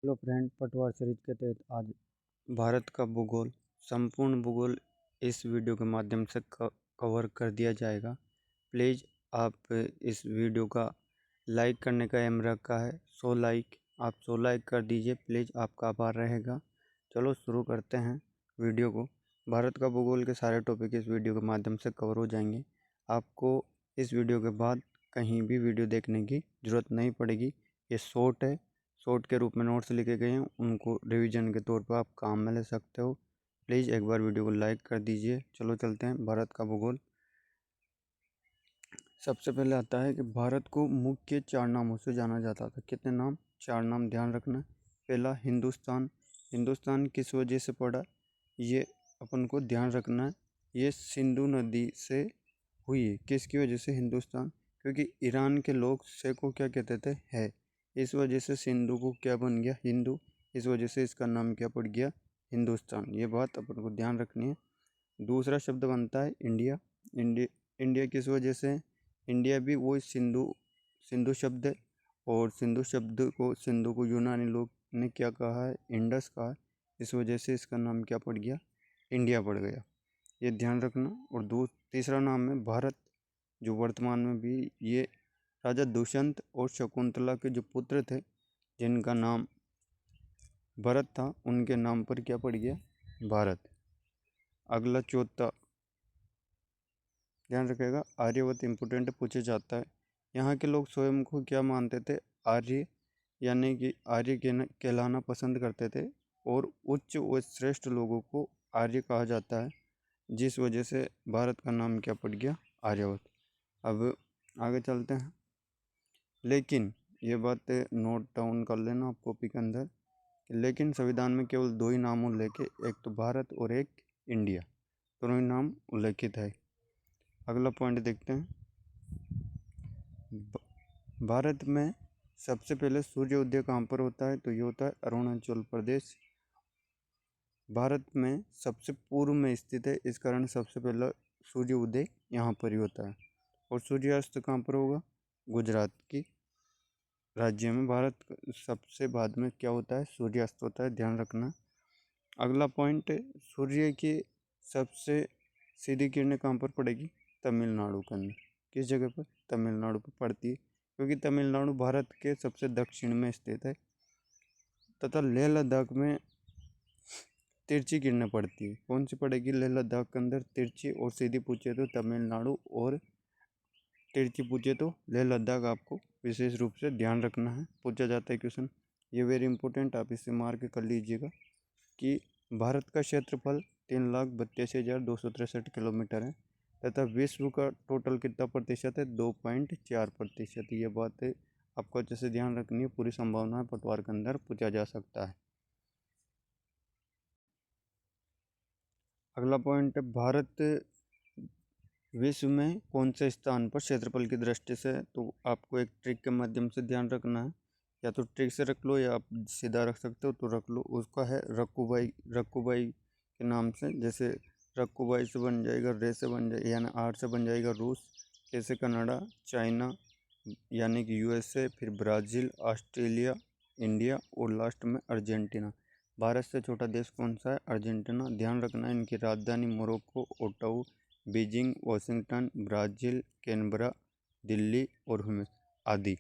Hello friend, पटवार series के तहत आज भारत का भूगोल, संपूर्ण भूगोल इस वीडियो के माध्यम से कवर कर दिया जाएगा। प्लीज़ आप इस वीडियो का लाइक करने का एम रखा है 100 लाइक, आप 100 लाइक कर दीजिए प्लीज़, आपका आभार रहेगा। चलो शुरू करते हैं वीडियो को। भारत का भूगोल के सारे टॉपिक इस वीडियो के माध्यम से कवर हो जाएंगे। आपको इस वीडियो के बाद कहीं भी वीडियो देखने की ज़रूरत नहीं पड़ेगी। ये शॉर्ट है, शॉर्ट के रूप में नोट्स लिखे गए हैं, उनको रिवीजन के तौर पर आप काम में ले सकते हो। प्लीज़ एक बार वीडियो को लाइक कर दीजिए। चलो चलते हैं भारत का भूगोल। सबसे पहले आता है कि भारत को मुख्य 4 नामों से जाना जाता था। कितने नाम? 4 नाम ध्यान रखना। पहला हिंदुस्तान। हिंदुस्तान किस वजह से पड़ा, ये अपन को ध्यान रखना है। ये सिंधु नदी से हुई है। किसकी वजह से हिंदुस्तान? क्योंकि ईरान के लोग से को क्या कहते थे, है। इस वजह से सिंधु को क्या बन गया, हिंदू। इस वजह से इसका नाम क्या पड़ गया, हिंदुस्तान। ये बात अपन को ध्यान रखनी है। दूसरा शब्द बनता है इंडिया। इंडिया किस वजह से? इंडिया भी वो सिंधु शब्द है, और सिंधु को यूनानी लोग ने क्या कहा है, इंडस कहा है। इस वजह से इसका नाम क्या पड़ गया, इंडिया पड़ गया। ये ध्यान रखना। और तीसरा नाम है भारत, जो वर्तमान में भी ये राजा दुष्यंत और शकुंतला के जो पुत्र थे, जिनका नाम भरत था, उनके नाम पर क्या पड़ गया, भारत। अगला चौथा ध्यान रखेगा, आर्यवत इम्पोर्टेंट पूछा जाता है। यहाँ के लोग स्वयं को क्या मानते थे, आर्य, यानी कि आर्य कहलाना पसंद करते थे, और उच्च व श्रेष्ठ लोगों को आर्य कहा जाता है, जिस वजह से भारत का नाम क्या पड़ गया, आर्यवत। अब आगे चलते हैं। लेकिन ये बात नोट डाउन कर लेना आप कॉपी के अंदर। लेकिन संविधान में केवल 2 ही नाम उल्लेख है, एक तो भारत और एक इंडिया, दोनों ही नाम उल्लेखित है। अगला पॉइंट देखते हैं। भारत में सबसे पहले सूर्योदय कहाँ पर होता है, तो ये होता है अरुणाचल प्रदेश। भारत में सबसे पूर्व में स्थित है, इस कारण सबसे पहला सूर्योदय यहाँ पर ही होता है। और सूर्यास्त कहाँ पर होगा, गुजरात की राज्य में। भारत सबसे बाद में क्या होता है, सूर्यास्त होता है, ध्यान रखना। अगला पॉइंट, सूर्य की सबसे सीधी किरणें कहाँ पर पड़ेगी, तमिलनाडु के अंदर। किस जगह पर, तमिलनाडु पर पड़ती है, क्योंकि तमिलनाडु भारत के सबसे दक्षिण में स्थित है। तथा लेह लद्दाख में तिरछी किरणें पड़ती है। कौन सी पड़ेगी, लेह लद्दाख के अंदर तिरछी, और सीधी पूछे तो तमिलनाडु, और तिरछी पूछे तो लेह लद्दाख। आपको विशेष रूप से ध्यान रखना है, पूछा जाता है क्वेश्चन, ये वेरी इंपॉर्टेंट, आप इसे मार्क कर लीजिएगा कि भारत का क्षेत्रफल 3,82,263 किलोमीटर है, तथा विश्व का टोटल कितना प्रतिशत है, 2.4%। ये बात है आपको अच्छे से ध्यान रखनी है, पूरी संभावना है पटवार के अंदर पूछा जा सकता है। अगला पॉइंट, भारत विश्व में कौन से स्थान पर क्षेत्रफल की दृष्टि से? तो आपको एक ट्रिक के माध्यम से ध्यान रखना है, या तो ट्रिक से रख लो या आप सीधा रख सकते हो तो रख लो। उसका है रक्कुबाई के नाम से। जैसे रक्कुबाई से बन जाएगा, रे से बन जाएगा, यानी आर से बन जाएगा रूस, के से कनाडा, चाइना यानी कि यूएसए, फिर ब्राज़ील, ऑस्ट्रेलिया, इंडिया, और लास्ट में अर्जेंटीना। भारत से छोटा देश कौन सा है, अर्जेंटीना। ध्यान रखना है, इनकी राजधानी Morocco, Ottawa, Beijing, Washington, Brazil, Canberra, Delhi और हुमेस आदि।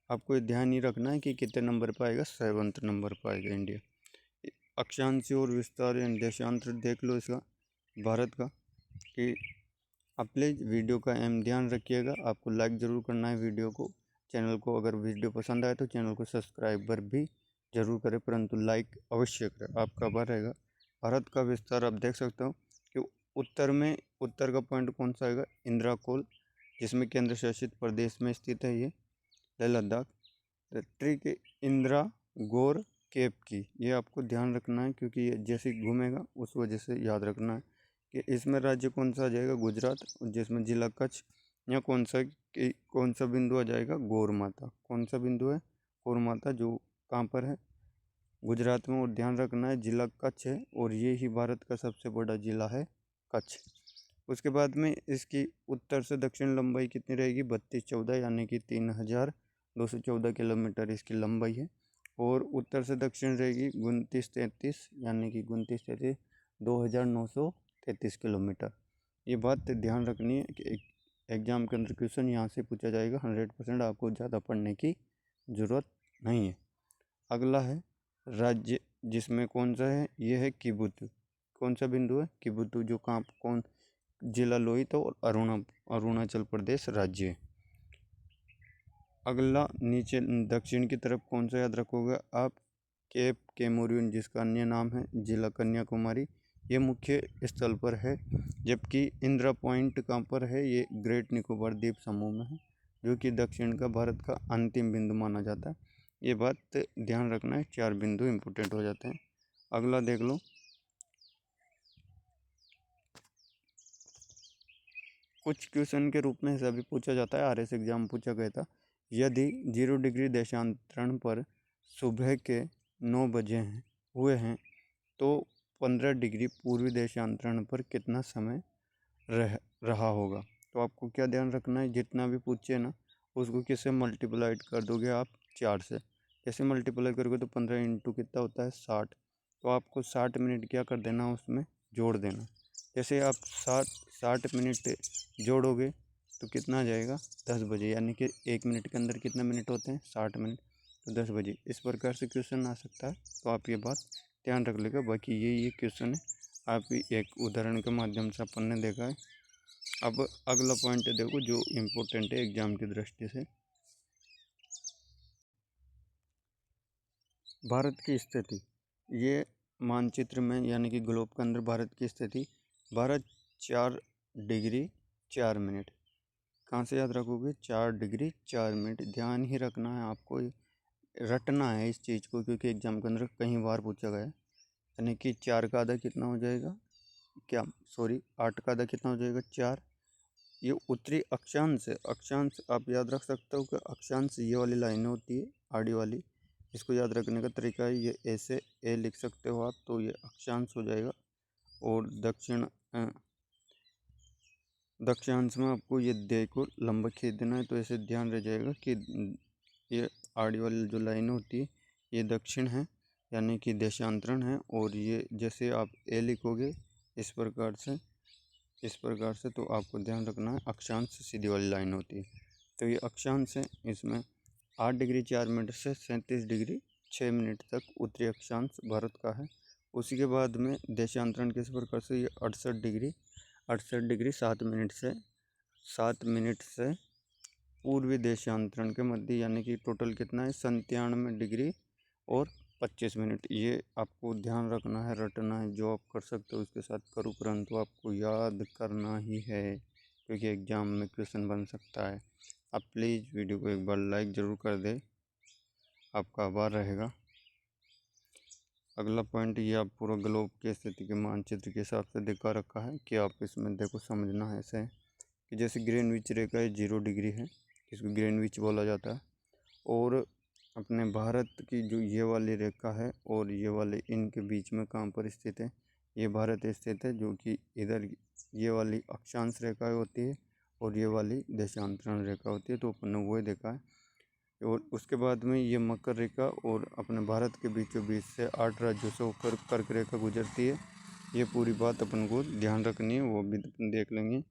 आपको ये ध्यान ही रखना है कि कितने नंबर पर आएगा, 7th नंबर पर आएगा इंडिया। अक्षांश और विस्तार यानी देशांतर देख लो इसका, भारत का। कि आप प्लीज़ वीडियो का एम ध्यान रखिएगा, आपको लाइक ज़रूर करना है वीडियो को, चैनल को। अगर वीडियो पसंद आए तो चैनल को सब्सक्राइबर भी जरूर करें, परंतु लाइक अवश्य करें, आपका आभार रहेगा। भारत का विस्तार आप देख सकते हो कि उत्तर का पॉइंट कौन सा आएगा, इंदिरा कोल, जिसमें केंद्र शासित प्रदेश में स्थित है ये लेह लद्दाख। ट्रिक इंदिरा गौर केप की, ये आपको ध्यान रखना है, क्योंकि ये जैसे घूमेगा उस वजह से याद रखना है कि इसमें राज्य कौन सा आ जाएगा, गुजरात, जिसमें जिला कच्छ। या कौन सा बिंदु आ जाएगा, गौर माता। कौन सा बिंदु है, गौर माता, जो कहाँ पर है, गुजरात में। और ध्यान रखना है जिला कच्छ है, और ये ही भारत का सबसे बड़ा जिला है, कच्छ। उसके बाद में इसकी उत्तर से दक्षिण लंबाई कितनी रहेगी, 3214, यानी कि 3,214 किलोमीटर इसकी लंबाई है। और उत्तर से दक्षिण रहेगी 2933 यानी कि 2933 2933 किलोमीटर। ये बात ध्यान रखनी है कि एग्जाम के अंदर क्वेश्चन यहाँ से पूछा जाएगा। 100% आपको ज़्यादा पढ़ने की ज़रूरत नहीं है। अगला है राज्य, जिसमें कौन सा है, ये है किबुतु। कौन सा बिंदु है, किबुतु, जो कहाँ कौन, जिला लोहित और अरुणाचल प्रदेश राज्य है। अगला नीचे दक्षिण की तरफ कौन सा याद रखोगे आप, केप केमोरियन, जिसका अन्य नाम है जिला कन्याकुमारी, ये मुख्य स्थल पर है। जबकि इंदिरा पॉइंट कहाँ पर है, ये ग्रेट निकोबार द्वीप समूह में है, जो कि दक्षिण का भारत का अंतिम बिंदु माना जाता है। ये बात ध्यान रखना है, 4 बिंदु इंपोर्टेंट हो जाते हैं। अगला देख लो, कुछ क्वेश्चन के रूप में ऐसा भी पूछा जाता है, आरएस एग्जाम पूछा गया था। यदि 0 डिग्री देशांतरण पर सुबह के 9 बजे हुए हैं तो 15 डिग्री पूर्वी देशांतरण पर कितना समय रहा होगा। तो आपको क्या ध्यान रखना है, जितना भी पूछे ना उसको किससे मल्टीप्लाइड कर दोगे आप, 4 से। कैसे मल्टीप्लाई करोगे तो 15 इंटू कितना होता है, 60। तो आपको 60 मिनट क्या कर देना, उसमें जोड़ देना। जैसे आप 60 मिनट जोड़ोगे तो कितना आ जाएगा, 10 बजे, यानी कि 1 मिनट के अंदर कितने मिनट होते हैं, 60 मिनट, तो 10 बजे। इस प्रकार से क्वेश्चन आ सकता है, तो आप ये बात ध्यान रख लेगा। बाकी ये क्वेश्चन है, आप एक उदाहरण के माध्यम से अपन ने देखा है। अब अगला पॉइंट देखो जो इम्पोर्टेंट है एग्जाम की दृष्टि से, भारत की स्थिति। ये मानचित्र में यानी कि ग्लोब के अंदर भारत की स्थिति, भारत 4 डिग्री 4 मिनट, कहाँ से याद रखोगे, 4 डिग्री 4 मिनट। ध्यान ही रखना है आपको, रटना है इस चीज़ को, क्योंकि एग्जाम के अंदर कई बार पूछा गया है। यानी कि 4 का आधा कितना हो जाएगा, क्या सॉरी 8 का आधा कितना हो जाएगा, 4। ये उत्तरी अक्षांश है, अक्षांश आप याद रख सकते हो कि अक्षांश ये वाली लाइनें होती है आड़ी वाली, इसको याद रखने का तरीका है, ये ऐसे ए लिख सकते हो आप, तो ये अक्षांश हो जाएगा। और दक्षिणांश में आपको ये देखो लंबा खींच देना है, तो ऐसे ध्यान रह जाएगा कि ये आड़ी वाली जो लाइन होती है ये दक्षिण है, यानी कि देशांतरण है। और ये जैसे आप ए लिखोगे इस प्रकार से तो आपको ध्यान रखना है अक्षांश सीधी वाली लाइन होती है। तो ये अक्षांश है, इसमें 8 डिग्री 4 मिनट से 37 डिग्री 6 मिनट तक उत्तरी अक्षांश भारत का है। उसी के बाद में देशांतरण किस प्रकार से, ये 68 डिग्री 7 मिनट से पूर्वी देशांतरण के मध्य, यानी कि टोटल कितना है, 97 डिग्री और 25 मिनट। ये आपको ध्यान रखना है, रटना है, जो आप कर सकते हो उसके साथ करो, परंतु आपको याद करना ही है, क्योंकि एग्जाम में क्वेश्चन बन सकता है। आप प्लीज़ वीडियो को एक बार लाइक ज़रूर कर दे, आपका आभार रहेगा। अगला पॉइंट, ये आप पूरा ग्लोब की स्थिति के मानचित्र के हिसाब से दिखा रखा है कि आप इसमें देखो समझना है ऐसे कि जैसे ग्रीनविच रेखा है 0 डिग्री है, इसको ग्रीनविच बोला जाता है। और अपने भारत की जो ये वाली रेखा है और ये वाले इनके बीच में कहाँ पर स्थित है, ये भारत स्थित है, जो कि इधर ये वाली अक्षांश रेखा होती है और ये वाली देशांतरण रेखा होती है, तो अपन ने वही देखा है। और उसके बाद में ये मकर रेखा और अपने भारत के बीचों बीच से 8 राज्यों से होकर कर्क रेखा गुजरती है। ये पूरी बात अपन को ध्यान रखनी है, वो भी अपन देख लेंगे।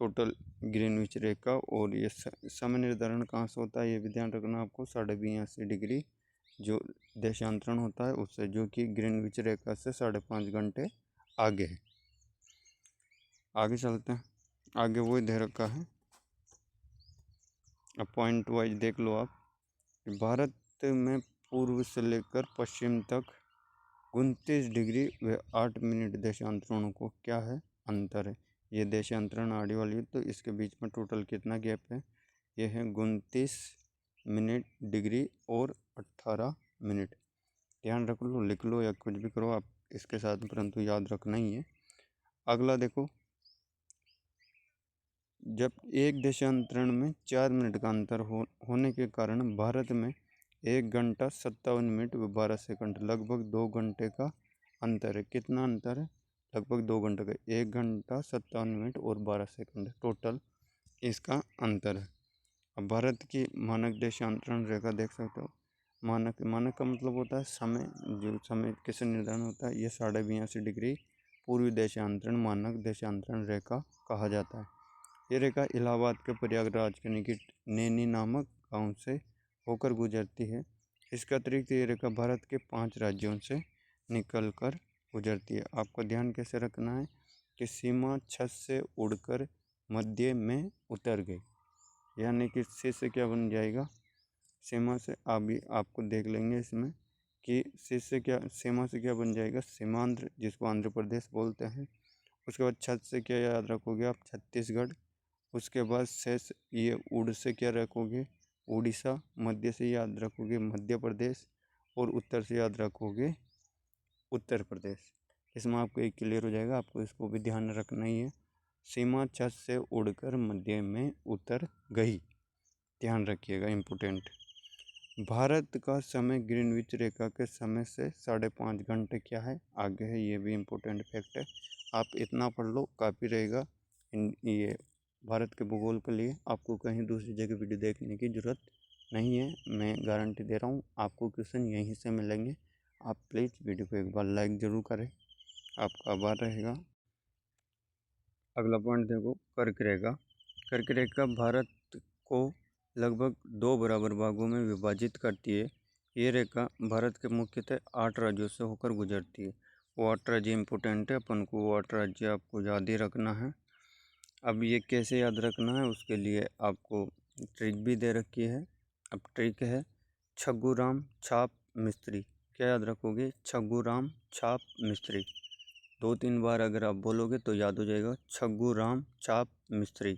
टोटल ग्रीनविच रेखा और ये समय निर्धारण कहाँ से होता है, ये भी ध्यान रखना आपको, 82.5 डिग्री जो देशांतरण होता है उससे, जो कि ग्रीनविच रेखा से 5.5 घंटे आगे है। आगे चलते हैं, आगे वही दे रखा है। अब पॉइंट वाइज देख लो आप, भारत में पूर्व से लेकर पश्चिम तक 29 डिग्री व 8 मिनट देशांतरणों को क्या है, अंतर है। ये देशांतरण आड़ी वाली है, तो इसके बीच में टोटल कितना गैप है, ये है 29 मिनट डिग्री और 18 मिनट। ध्यान रख लो, लिख लो या कुछ भी करो आप इसके साथ, परंतु याद रखना ही है। अगला देखो, जब एक देशांतरण में 4 मिनट का अंतर होने के कारण भारत में 1 घंटा 57 मिनट व 12 सेकंड, लगभग 2 घंटे का अंतर है। कितना अंतर है, लगभग 2 घंटे का, 1 घंटा 57 मिनट और 12 सेकंड टोटल इसका अंतर है। अब भारत की मानक देशांतरण रेखा देख सकते हो, मानक, मानक का मतलब होता है समय, जो समय कैसे निर्धारण होता है, यह 82.5 डिग्री पूर्वी देशांतरण मानक देशांतरण रेखा कहा जाता है। ये रेखा इलाहाबाद के प्रयागराज के निकट नैनी नामक गांव से होकर गुजरती है। इसके अतिरिक्त ये रेखा भारत के 5 राज्यों से निकलकर गुजरती है। आपको ध्यान कैसे रखना है कि सीमा छत से उड़कर मध्य में उतर गई, यानी कि से क्या बन जाएगा, सीमा से आपको देख लेंगे इसमें कि सीमा से क्या बन जाएगा, सीमांध्र, जिसको आंध्र प्रदेश बोलते हैं। उसके बाद छत से क्या याद रखोगे आप, छत्तीसगढ़। उसके बाद शेष ये उड़ से क्या रखोगे, उड़ीसा। मध्य से याद रखोगे मध्य प्रदेश, और उत्तर से याद रखोगे उत्तर प्रदेश। इसमें आपको एक क्लियर हो जाएगा, आपको इसको भी ध्यान रखना ही है। सीमा छत से उड़कर मध्य में उतर गई, ध्यान रखिएगा, इम्पोर्टेंट। भारत का समय ग्रीनविच रेखा के समय से 5.5 घंटे क्या है आगे है, ये भी इम्पोर्टेंट फैक्ट है। आप इतना पढ़ लो, काफ़ी रहेगा ये भारत के भूगोल के लिए। आपको कहीं दूसरी जगह वीडियो देखने की ज़रूरत नहीं है, मैं गारंटी दे रहा हूँ, आपको क्वेश्चन यहीं से मिलेंगे। आप प्लीज़ वीडियो को एक बार लाइक ज़रूर करें, आपका आभार रहेगा। अगला पॉइंट देखो, कर्क रेखा। कर्क रेखा भारत को लगभग 2 बराबर भागों में विभाजित करती है। ये रेखा भारत के मुख्यतः 8 राज्यों से होकर गुजरती है। वो 8 राज्य इम्पोर्टेंट है, अपन को वो 8 राज्य आपको याद ही रखना है। अब ये कैसे याद रखना है, उसके लिए आपको ट्रिक भी दे रखी है। अब ट्रिक है छगुराम छाप मिस्त्री। क्या याद रखोगे, छगुराम छाप मिस्त्री। 2-3 बार अगर आप बोलोगे तो याद हो जाएगा, छगुराम छाप मिस्त्री,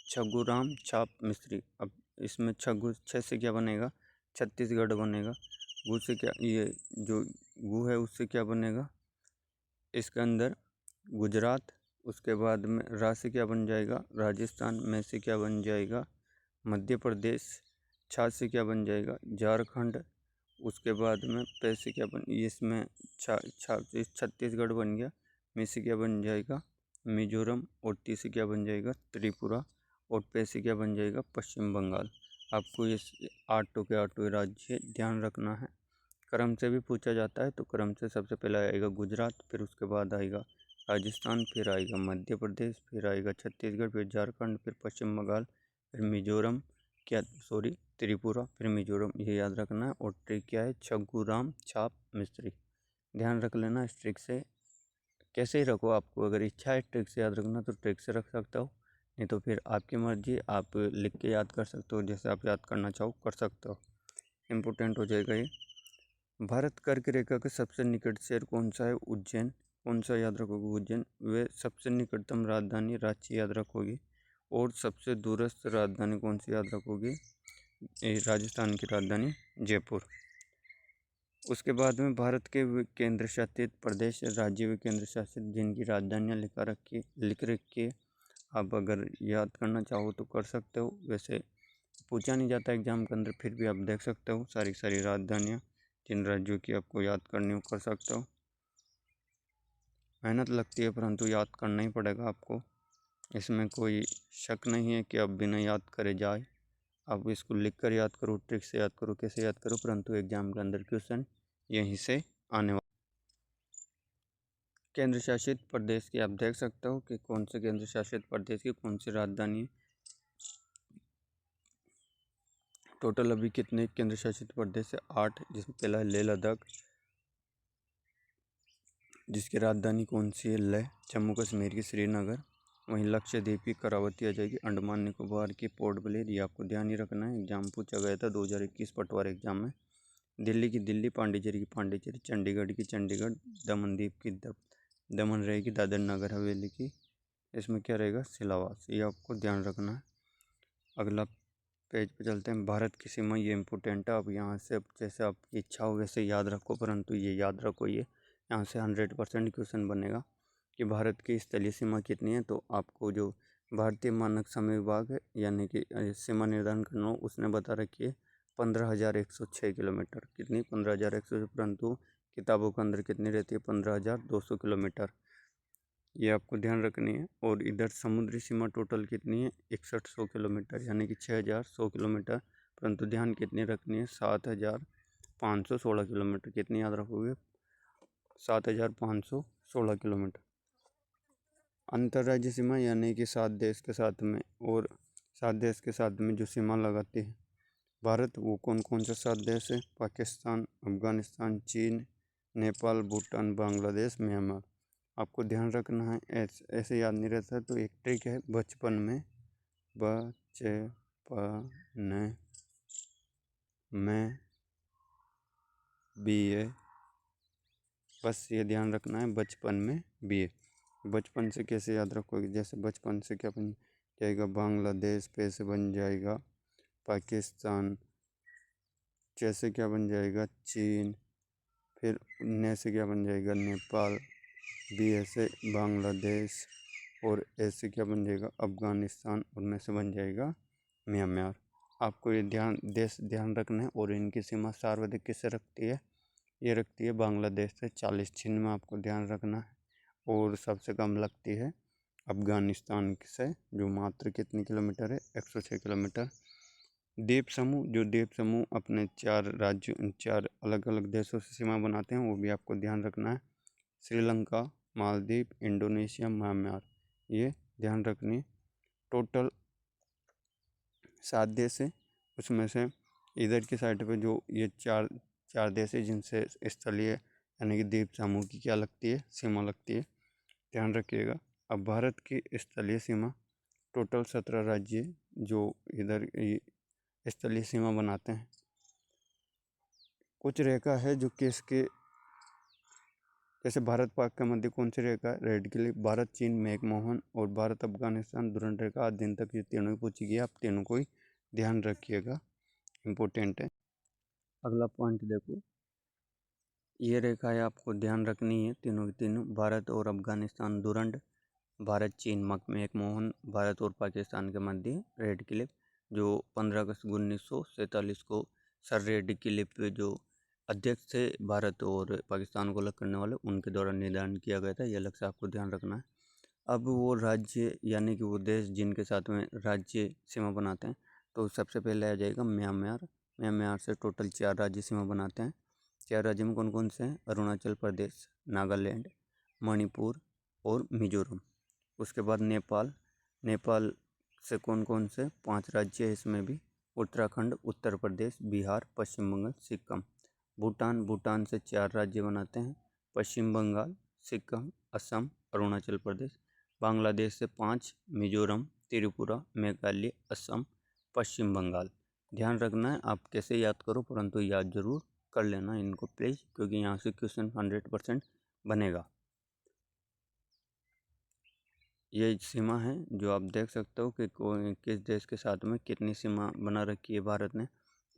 छगुराम छाप मिस्त्री। अब इसमें छ से क्या बनेगा, छत्तीसगढ़ बनेगा। गु से क्या, ये जो गु है उससे क्या बनेगा, इसके अंदर गुजरात। उसके बाद में रा से क्या बन जाएगा, राजस्थान। में से क्या बन जाएगा, मध्य प्रदेश। छा से क्या बन जाएगा, झारखंड। उसके बाद में पे से क्या बन, इसमें छत्तीसगढ़ बन गया। में से क्या बन जाएगा, मिजोरम। और टी से क्या बन जाएगा, त्रिपुरा। और पे से क्या बन जाएगा, पश्चिम बंगाल। आपको ये 8 के 8 राज्य ध्यान रखना है। क्रम से भी पूछा जाता है, तो क्रम से सबसे पहले आएगा गुजरात, फिर उसके बाद आएगा राजस्थान, फिर आएगा मध्य प्रदेश, फिर आएगा छत्तीसगढ़, फिर झारखंड, फिर पश्चिम बंगाल, फिर मिजोरम, त्रिपुरा, फिर मिजोरम। ये याद रखना है। और ट्रिक क्या है, छगुराम छाप मिस्त्री। ध्यान रख लेना इस ट्रिक से। कैसे ही रखो, आपको अगर इच्छा है ट्रिक से याद रखना तो ट्रिक से रख सकता हो, नहीं तो फिर आपकी मर्जी, आप लिख के याद कर सकते हो, जैसे आप याद करना चाहो कर सकते हो, इम्पोर्टेंट हो जाएगा ये। भारत कर्क रेखा के सबसे निकट शहर कौन सा है, उज्जैन। कौन सा याद रखोगे, उज्जैन। वे सबसे निकटतम राजधानी रांची याद रखोगे। और सबसे दूरस्थ राजधानी कौन सी याद रखोगे, राजस्थान की राजधानी जयपुर। उसके बाद में भारत के केंद्र शासित प्रदेश, राज्य व केंद्र शासित जिनकी राजधानियाँ लिख रखी है। आप अगर याद करना चाहो तो कर सकते हो, वैसे पूछा नहीं जाता एग्जाम के अंदर, फिर भी आप देख सकते हो सारी राजधानियाँ जिन राज्यों की आपको याद करनी हो कर सकते हो। मेहनत लगती है परंतु याद करना ही पड़ेगा आपको, इसमें कोई शक नहीं है कि आप बिना याद करे जाए। आप इसको लिख कर याद करो, ट्रिक से याद करो, कैसे याद करो, परंतु एग्जाम के अंदर क्वेश्चन यहीं से आने वाला। केंद्र शासित प्रदेश की आप देख सकते हो कि कौन से केंद्र शासित प्रदेश की कौन सी राजधानी है। टोटल अभी कितने केंद्र शासित प्रदेश है, 8, जिसमें पहला है लेह लद्दाख, जिसकी राजधानी कौन सी है, लेह। जम्मू कश्मीर की श्रीनगर। वहीं लक्षद्वीप की करावती आ जाएगी। अंडमान निकोबार की पोर्ट ब्लेयर, ये आपको ध्यान ही रखना है, एग्जाम पूछा गया था 2021 पटवार एग्जाम में। दिल्ली की दिल्ली, पांडिचेरी की पांडिचेरी, चंडीगढ़ की चंडीगढ़, दमनदीप की दमन रहेगी, दादर नगर हवेली की, इसमें क्या रहेगा, सिलावास। ये आपको ध्यान रखना है। अगला पेज पे चलते हैं, भारत की सीमा, ये इम्पोर्टेंट है। अब यहाँ से जैसे आपकी इच्छा हो वैसे याद रखो, परंतु ये याद रखो, ये यहाँ से 100% क्वेश्चन बनेगा कि भारत की स्थलीय सीमा कितनी है। तो आपको जो भारतीय मानक समय विभाग है, यानी कि सीमा निर्धारण करना हो, उसने बता रखी है 15,106 किलोमीटर। कितनी, 15,106, परंतु किताबों के अंदर कितनी रहती है, 15,200 किलोमीटर। ये आपको ध्यान रखनी है। और इधर समुद्री सीमा टोटल कितनी है, 6100 किलोमीटर, यानी कि 6100 किलोमीटर, परंतु ध्यान कितनी रखनी है, 7,000 7,516 किलोमीटर। कितनी याद रखोगे? 7,516 किलोमीटर। अंतर्राज्यीय सीमा यानी कि 7 देश के साथ में, और 7 देश के साथ में जो सीमा लगाती है भारत, वो कौन कौन से 7 देश है? पाकिस्तान, अफगानिस्तान, चीन, नेपाल, भूटान, बांग्लादेश, म्यांमार। आपको ध्यान रखना है, ऐसे याद नहीं रहता तो एक ट्रिक है, बचपन में BA, बस ये ध्यान रखना है, बचपन में BA। बचपन से कैसे याद रखोगे? जैसे बचपन से क्या बन जाएगा? बांग्लादेश, पे से बन जाएगा पाकिस्तान, जैसे क्या बन जाएगा? चीन, फिर ने से क्या बन जाएगा? नेपाल, BA से बांग्लादेश, और ऐसे क्या बन जाएगा? अफगानिस्तान, और में से बन जाएगा म्यांमार। आपको ये ध्यान रखना है। और इनकी सीमा सर्वाधिक किससे रखती है? ये रखती है बांग्लादेश से 40 चिन्ह में, आपको ध्यान रखना है। और सबसे कम लगती है अफगानिस्तान से, जो मात्र कितनी किलोमीटर है? 106 किलोमीटर। द्वीप समूह अपने 4 अलग अलग देशों से सीमा बनाते हैं, वो भी आपको ध्यान रखना है। श्रीलंका, मालदीव, इंडोनेशिया, म्यांमार, ये ध्यान रखनी है। टोटल 7 देश है, उसमें से इधर की साइड पे जो ये चार देश है जिनसे स्थलीय यानी कि द्वीप समूह की क्या लगती है? सीमा लगती है, ध्यान रखिएगा। अब भारत की स्थलीय सीमा, टोटल 17 राज्य जो इधर स्थलीय सीमा बनाते हैं। कुछ रेखा है जो किसके, जैसे भारत पाक के मध्य कौन सी रेखा है? Red Cliff. भारत चीन मैकमोहन और भारत अफगानिस्तान दुरंत रेखा। आज दिन तक ये तीनों ही पूछी गई, आप तीनों को ही ध्यान रखिएगा, इम्पोर्टेंट है। अगला पॉइंट देखो, ये रेखाएं आपको ध्यान रखनी है, तीनों की तीनों। भारत और अफगानिस्तान दुरंत, भारत चीन मैकमोहन, भारत और पाकिस्तान के मध्य रेड क्लिफ, जो 15 अगस्त 1947 को सर रेड क्लिफ जो अध्यक्ष थे भारत और पाकिस्तान को अलग करने वाले, उनके द्वारा निर्धारण किया गया था। यह लक्ष्य आपको ध्यान रखना है। अब वो राज्य यानी कि वो देश जिनके साथ में राज्य सीमा बनाते हैं, तो सबसे पहले आ जाएगा म्यांमार। म्यांमार से टोटल 4 राज्य सीमा बनाते हैं। 4 राज्य में कौन कौन से हैं? अरुणाचल प्रदेश, नागालैंड, मणिपुर और मिजोरम। उसके बाद नेपाल से कौन कौन से? 5 राज्य है इसमें भी, उत्तराखंड, उत्तर प्रदेश, बिहार, पश्चिम बंगाल, सिक्किम। भूटान से 4 राज्य बनाते हैं, पश्चिम बंगाल, सिक्किम, असम, अरुणाचल प्रदेश। बांग्लादेश से 5, मिजोरम, त्रिपुरा, मेघालय, असम, पश्चिम बंगाल। ध्यान रखना है, आप कैसे याद करो परंतु याद जरूर कर लेना इनको प्लीज़, क्योंकि यहाँ से क्वेश्चन 100% बनेगा। ये सीमा है जो आप देख सकते हो कि किस देश के साथ में कितनी सीमा बना रखी है भारत ने।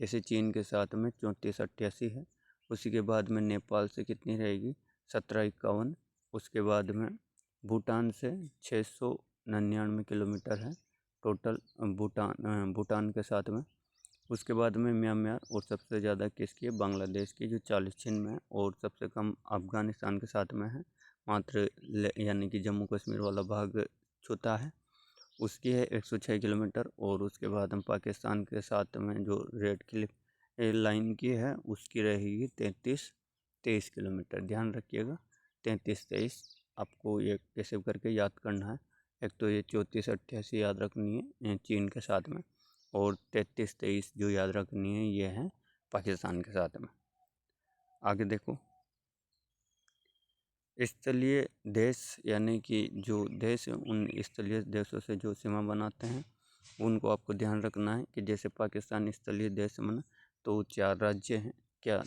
जैसे चीन के साथ में 3488 है, उसी के बाद में नेपाल से कितनी रहेगी? 1751। उसके बाद में भूटान से 699 किलोमीटर है टोटल भूटान के साथ में। उसके बाद में म्यांमार, और सबसे ज़्यादा किसकी है? बांग्लादेश की, जो 40 चिन्ह में है, और सबसे कम अफगानिस्तान के साथ में है, मात्र यानी कि जम्मू कश्मीर वाला भाग छूता है, उसकी है 106 किलोमीटर। और उसके बाद हम पाकिस्तान के साथ में जो रेड क्लिफ लाइन की है, उसकी रहेगी 33-23 किलोमीटर। ध्यान रखिएगा, 33-23 आपको ये कैसे करके याद करना है। एक तो ये 3488 याद रखनी है चीन के साथ में, और 33-23 जो याद रखनी है ये है पाकिस्तान के साथ में। आगे देखो, स्थलीय देश यानी कि जो देश उन स्थलीय देशों से जो सीमा बनाते हैं उनको आपको ध्यान रखना है कि जैसे पाकिस्तान स्थलीय देश बना तो 4 राज्य हैं, क्या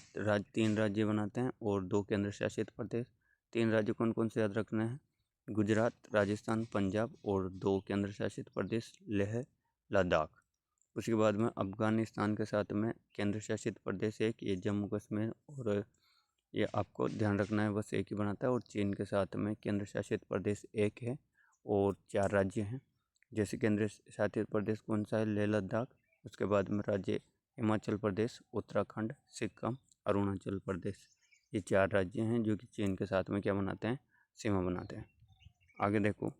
3 राज्य बनाते हैं और 2 केंद्र शासित प्रदेश। 3 राज्य कौन कौन से याद रखने हैं? गुजरात, राजस्थान, पंजाब, और 2 केंद्र शासित प्रदेश लेह लद्दाख। उसके बाद में अफगानिस्तान के साथ में केंद्र शासित प्रदेश एक, ये जम्मू कश्मीर, और ये आपको ध्यान रखना है, बस एक ही बनाता है। और चीन के साथ में केंद्र शासित प्रदेश एक है और 4 राज्य हैं। जैसे केंद्र शासित प्रदेश कौन सा है? लेह लद्दाख। उसके बाद में राज्य हिमाचल प्रदेश, उत्तराखंड, सिक्किम, अरुणाचल प्रदेश। ये 4 राज्य हैं जो कि चीन के साथ में क्या बनाते हैं? सीमा बनाते हैं। आगे देखो,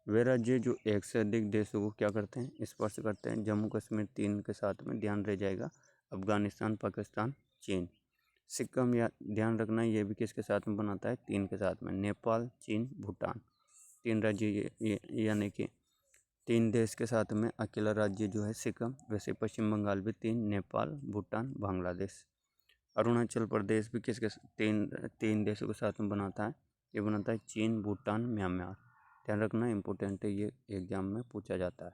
वे राज्य जो एक से अधिक देशों को क्या करते हैं, स्पर्श करते हैं। जम्मू कश्मीर 3 के साथ में ध्यान रह जाएगा, अफगानिस्तान, पाकिस्तान, चीन। सिक्किम या ध्यान रखना ये भी किसके साथ में बनाता है, 3 के साथ में, नेपाल, चीन, भूटान। 3 राज्य यानी कि 3 देश के साथ में अकेला राज्य जो है सिक्किम। वैसे पश्चिम बंगाल भी 3, नेपाल, भूटान, बांग्लादेश। अरुणाचल प्रदेश भी किसके 3 देशों के साथ में बनाता है, ये बनाता है चीन, भूटान, म्यांमार। ध्यान रखना इम्पोर्टेंट है, ये एग्जाम में पूछा जाता है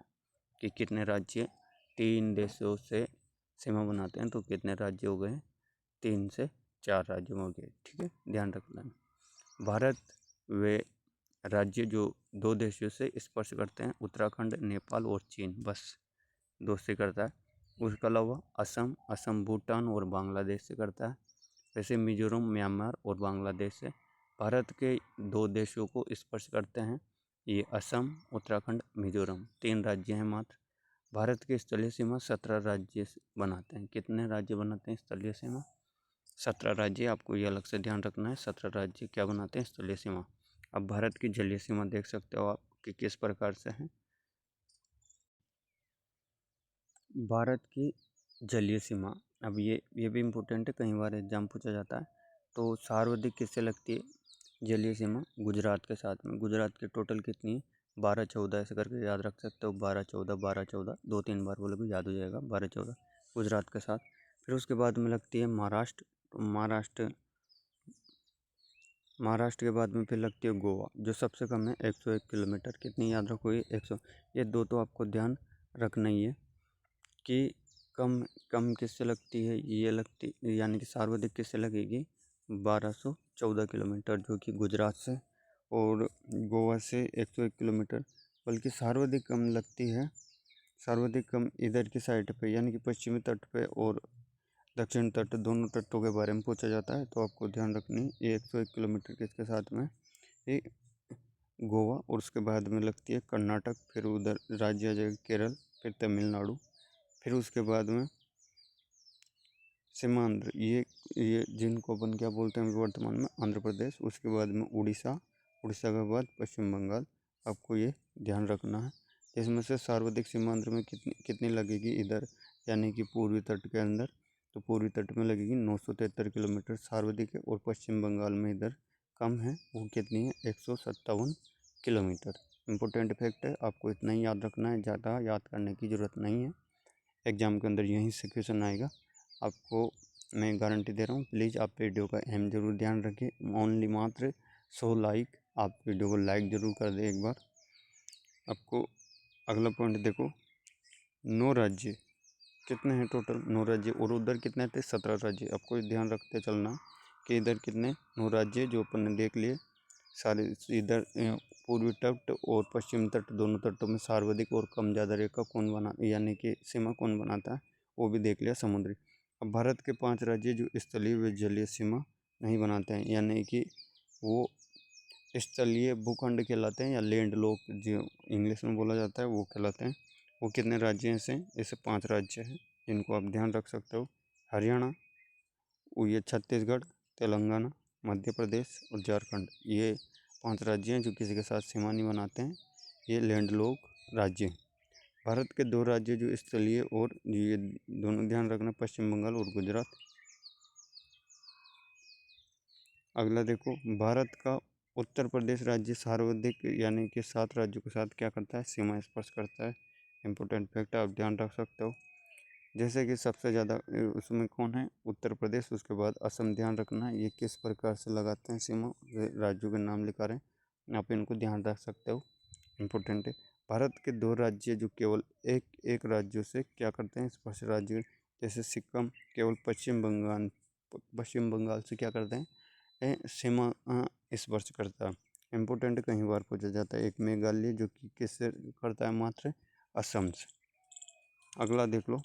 कि कितने राज्य 3 देशों से सीमा बनाते हैं, तो कितने राज्य हो गए, 3 से 4 राज्य हो गए। ठीक है, ध्यान रखना। भारत वे राज्य जो 2 देशों से स्पर्श करते हैं, उत्तराखंड, नेपाल और चीन, बस 2 से करता है। उसके अलावा असम भूटान और बांग्लादेश से करता है। वैसे मिजोरम, म्यांमार और बांग्लादेश से। भारत के 2 देशों को स्पर्श करते हैं, ये असम, उत्तराखंड, मिजोरम, 3 राज्य हैं मात्र। भारत की स्थलीय सीमा 17 राज्य बनाते हैं। कितने राज्य बनाते हैं स्थलीय सीमा, 17 राज्य। आपको ये अलग से ध्यान रखना है, 17 राज्य क्या बनाते हैं, स्थलीय सीमा। अब भारत की जलीय सीमा देख सकते हो आप कि किस प्रकार से है। भारत की जलीय सीमा, अब ये भी इम्पोर्टेंट है, कई बार एग्जाम पूछा जाता है। तो सार्वधिक किससे लगती है जलीय सीमा, गुजरात के साथ में। गुजरात की टोटल कितनी है, 12-14 ऐसे करके याद रख सकते हो, 12-14, 12-14, 2-3 बार बोलोगे याद हो जाएगा, 12-14 गुजरात के साथ। फिर उसके बाद में लगती है महाराष्ट्र। तो महाराष्ट्र के बाद में फिर लगती है गोवा, जो सबसे कम है, 101 किलोमीटर। कितनी याद रखो, ये 100। ये 2 तो आपको ध्यान रखना ही है कि कम कम किससे लगती है, ये लगती यानी कि सर्वाधिक किससे लगेगी, 1214 किलोमीटर, जो कि गुजरात से, और गोवा से 101 किलोमीटर। बल्कि सर्वाधिक कम लगती है, सर्वाधिक कम इधर की साइड पे, यानी कि पश्चिमी तट पे और दक्षिण तट, दोनों तटों के बारे में पूछा जाता है। तो आपको ध्यान रखनी, ये 101 किलोमीटर किसके साथ में, ये गोवा, और उसके बाद में लगती है कर्नाटक। फिर उधर राज्य आ जाएगा केरल, फिर तमिलनाडु, फिर उसके बाद में सीमांध्र, ये जिनको अपन क्या बोलते हैं वर्तमान में, आंध्र प्रदेश। उसके बाद में उड़ीसा, उड़ीसा के बाद पश्चिम बंगाल। आपको ये ध्यान रखना है। इसमें से सर्वाधिक सीमांध्र में कितनी लगेगी इधर, यानी कि पूर्वी तट के अंदर, तो पूर्वी तट में लगेगी 973 किलोमीटर सर्वाधिक है। और पश्चिम बंगाल में इधर कम है, वो कितनी है, 157 किलोमीटर। इम्पोर्टेंट फैक्ट है, आपको इतना ही याद रखना है, ज़्यादा याद करने की ज़रूरत नहीं है। एग्ज़ाम के अंदर यहीं से क्वेश्चन आएगा, आपको मैं गारंटी दे रहा हूँ। प्लीज़ आप वीडियो का अहम ज़रूर ध्यान रखें। ओनली मात्र 100 लाइक, आप वीडियो को लाइक ज़रूर कर दें एक बार। आपको अगला पॉइंट देखो, 9 राज्य कितने हैं टोटल, 9 राज्य, और उधर कितने थे, 17 राज्य। आपको ध्यान रखते चलना कि इधर कितने 9 राज्य जो अपन ने देख लिए सारे। इधर पूर्वी तट और पश्चिम तट, दोनों तटों में सर्वाधिक और कम ज़्यादा रेखा कौन बना, यानी कि सीमा कौन बनाता है, वो भी देख लिया, समुद्री। अब भारत के 5 राज्य जो स्थलीय व जलीय सीमा नहीं बनाते हैं, यानी कि वो स्थलीय भूखंड कहलाते हैं, या लैंड लॉक जो इंग्लिश में बोला जाता है, वो कहलाते हैं। वो कितने राज्य हैं, ऐसे 5 राज्य हैं जिनको आप ध्यान रख सकते हो। हरियाणा, ये छत्तीसगढ़, तेलंगाना, मध्य प्रदेश और झारखंड, ये 5 राज्य हैं जो किसी के साथ सीमा नहीं बनाते हैं, ये लैंड लॉक राज्य हैं। भारत के 2 राज्य जो स्थलीय, और ये दोनों ध्यान रखना, पश्चिम बंगाल और गुजरात। अगला देखो, भारत का उत्तर प्रदेश राज्य सर्वाधिक, यानी कि 7 राज्यों के साथ क्या करता है, सीमा स्पर्श करता है। इंपॉर्टेंट फैक्ट आप ध्यान रख सकते हो। जैसे कि सबसे ज़्यादा उसमें कौन है, उत्तर प्रदेश, उसके बाद असम। ध्यान रखना है ये किस प्रकार से लगाते हैं सीमा, राज्यों के नाम लिखा रहे हैं, आप इनको ध्यान रख सकते हो, इम्पोर्टेंट है। भारत के 2 राज्य जो केवल एक राज्यों से क्या करते हैं, स्पर्श राज्य, जैसे सिक्किम केवल पश्चिम बंगाल से क्या करते हैं, सीमा स्पर्श करता है। इम्पोर्टेंट कई बार पूछा जाता है। एक मेघालय जो कि किससे करता है, मात्र असम से। अगला देख लो,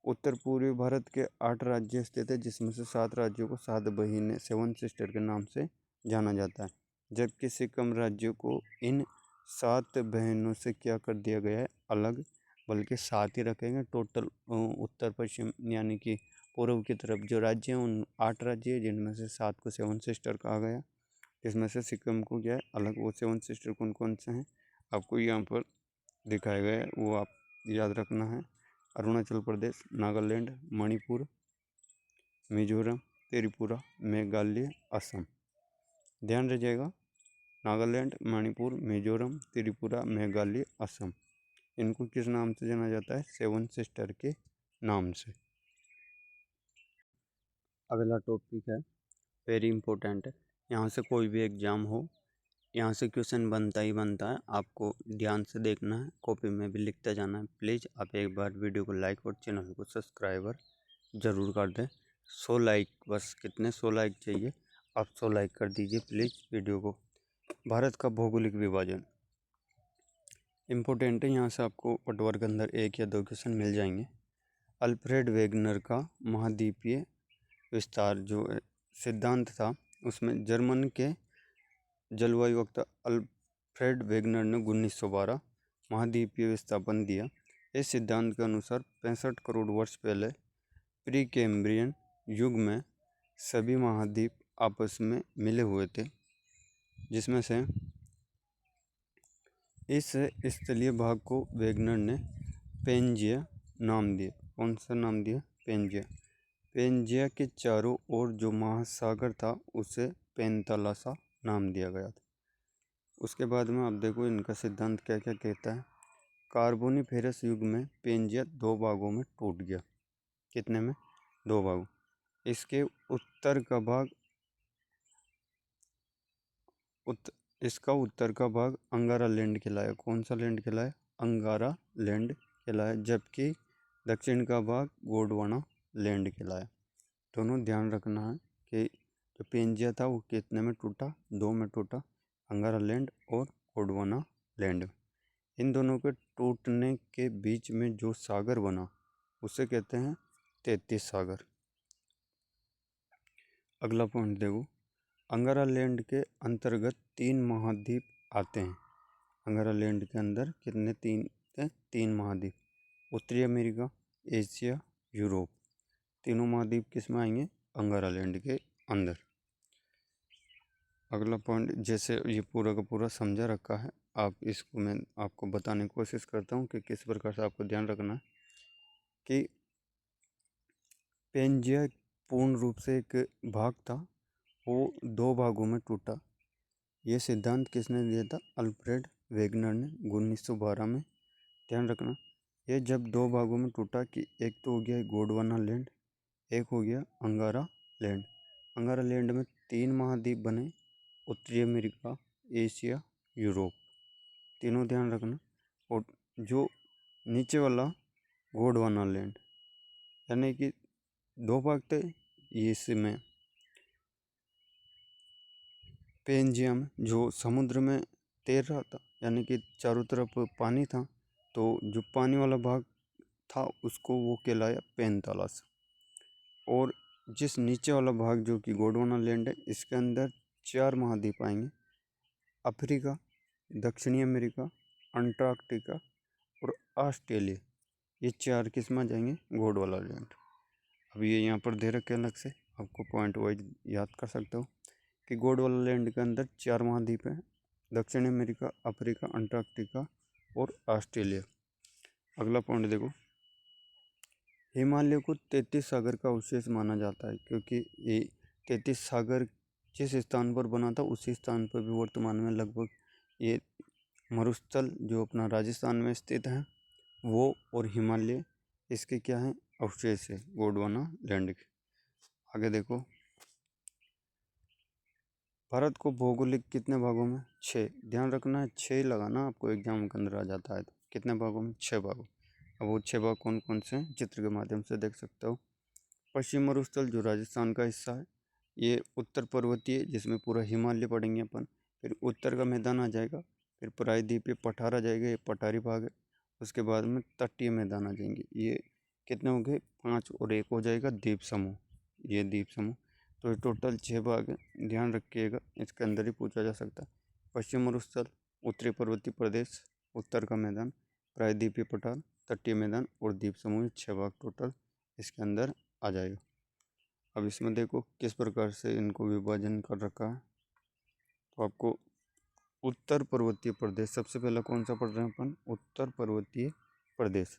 उत्तर पूर्वी भारत के 8 राज्य स्थित है, जिसमें से 7 राज्यों को 7 बहिनें, 7 सिस्टर के नाम से जाना जाता है। जबकि सिक्किम राज्य को इन 7 बहनों से क्या कर दिया गया है, अलग, बल्कि 7 ही रखेंगे टोटल। उत्तर पश्चिम यानी कि पूर्व की तरफ जो राज्य हैं, उन 8 राज्य हैं, जिनमें से 7 को 7 सिस्टर कहा गया। इसमें से सिक्किम को क्या है, अलग। वो 7 सिस्टर कौन कौन से हैं, आपको यहाँ पर दिखाया गया है वो आप याद रखना है। अरुणाचल प्रदेश, नागालैंड, मणिपुर, मिजोरम, त्रिपुरा, मेघालय, असम। ध्यान रखिएगा, नागालैंड, मणिपुर, मिजोरम, त्रिपुरा, मेघालय, असम। इनको किस नाम से जाना जाता है? 7 सिस्टर के नाम से। अगला टॉपिक है, वेरी इंपॉर्टेंट है, यहाँ से कोई भी एग्जाम हो, यहाँ से क्वेश्चन बनता ही बनता है, आपको ध्यान से देखना है, कॉपी में भी लिखते जाना है। प्लीज़ आप एक बार वीडियो को लाइक और चैनल को सब्सक्राइबर ज़रूर कर दें। 100 लाइक, बस कितने 100 लाइक चाहिए, आप 100 लाइक कर दीजिए प्लीज़ वीडियो को। भारत का भौगोलिक विभाजन इम्पोर्टेंट है, यहाँ से आपको पटवार के अंदर 1 या 2 क्वेश्चन मिल जाएंगे। अल्फ्रेड वेगनर का महाद्वीपीय विस्तार जो सिद्धांत था, उसमें जर्मन के जलवायु वक्ता अल्फ्रेड वेगनर ने 1912 महाद्वीपीय विस्थापन दिया। इस सिद्धांत के अनुसार 65 करोड़ वर्ष पहले प्री कैम्ब्रियन युग में सभी महाद्वीप आपस में मिले हुए थे, जिसमें से इस स्थलीय भाग को वेगनर ने पेंजिया नाम दिया। कौन सा नाम दिया? पेंजिया। पेंजिया के चारों ओर जो महासागर था उसे पेंतालासा नाम दिया गया था। उसके बाद में आप देखो इनका सिद्धांत क्या क्या कहता है। कार्बोनिफेरस युग में पेंजिया 2 भागों में टूट गया। कितने में? 2 भागों। इसके उत्तर का भाग इसका उत्तर का भाग अंगारा लैंड कहलाया। कौन सा लैंड कहलाया? अंगारा लैंड कहलाया। जबकि दक्षिण का भाग गोंडवाना लैंड कहलाया। दोनों ध्यान रखना है कि जो पेंजिया था वो कितने में टूटा? 2 में टूटा, अंगारा लैंड और गोंडवाना लैंड। इन दोनों के टूटने के बीच में जो सागर बना उसे कहते हैं 33 सागर। अगला पॉइंट देखो, अंगारा लैंड के अंतर्गत 3 महाद्वीप आते हैं। अंगारा लैंड के अंदर कितने? 3 महाद्वीप, उत्तरी अमेरिका, एशिया, यूरोप। तीनों महाद्वीप किस में आएंगे? अंगारा लैंड के अंदर। अगला पॉइंट, जैसे ये पूरा का पूरा समझा रखा है, आप इसको मैं आपको बताने की कोशिश करता हूँ कि किस प्रकार से आपको ध्यान रखना है कि पेंजिया पूर्ण रूप से एक भाग था, वो 2 भागों में टूटा। ये सिद्धांत किसने दिया था? अल्फ्रेड वेगनर ने 1912 में। ध्यान रखना, ये जब 2 भागों में टूटा कि एक तो हो गया गोंडवाना लैंड, एक हो गया अंगारा लैंड। अंगारा लैंड में 3 महाद्वीप बने, उत्तरी अमेरिका, एशिया, यूरोप। तीनों ध्यान रखना। और जो नीचे वाला गोंडवाना लैंड, यानी कि 2 भाग थे, इसमें पेंजिया में जो समुद्र में तैर रहा था, यानी कि चारों तरफ पानी था, तो जो पानी वाला भाग था उसको वो कहलाया पेंतालास। और जिस नीचे वाला भाग जो कि गोंडवाना लैंड है, इसके अंदर 4 महाद्वीप आएंगे, अफ्रीका, दक्षिणी अमेरिका, अंटार्कटिका और ऑस्ट्रेलिया। ये 4 किस में जाएंगे? गोंडवाना लैंड। अब ये यहाँ पर दे रखे अलग से, आपको पॉइंट वाइज याद कर सकते हो कि गोंडवाना लैंड के अंदर 4 महाद्वीप हैं, दक्षिण अमेरिका, अफ्रीका, अंटार्कटिका और ऑस्ट्रेलिया। अगला पॉइंट देखो, हिमालय को 33 सागर का अवशेष माना जाता है, क्योंकि ये 33 सागर जिस स्थान पर बना था उसी स्थान पर भी वर्तमान में लगभग ये मरुस्थल जो अपना राजस्थान में स्थित है वो, और हिमालय इसके क्या है? अवशेष है गोंडवाना लैंड के। आगे देखो, भारत को भौगोलिक कितने भागों में? 6। ध्यान रखना है, 6 ही लगाना, आपको एग्जाम के अंदर आ जाता है। तो कितने भागों में? 6 भागों। अब वो 6 भाग कौन कौन से हैं? चित्र के माध्यम से देख सकते हो। पश्चिम मरुस्थल जो राजस्थान का हिस्सा है, ये उत्तर पर्वतीय जिसमें पूरा हिमालय पड़ेंगे अपन। फिर उत्तर का मैदान आ जाएगा, फिर प्रायद्वीपीय पठार आ जाएगा, ये पठारी भाग है। उसके बाद में तटीय मैदान आ जाएंगे। ये कितने हो गए? 5, और एक हो जाएगा द्वीप समूह, ये द्वीप समूह। तो ये टोटल 6 भाग है, ध्यान रखिएगा, इसके अंदर ही पूछा जा सकता है। पश्चिम मरुस्थल, उत्तरी पर्वतीय प्रदेश, उत्तर का मैदान, प्रायद्वीपीय पठार, तटीय मैदान और द्वीप समूह, 6 भाग टोटल इसके अंदर आ जाएगा। अब इसमें देखो किस प्रकार से इनको विभाजन कर रखा है, तो आपको उत्तर पर्वतीय प्रदेश, सबसे पहला कौन सा पढ़ रहे हैं अपन? उत्तर पर्वतीय प्रदेश।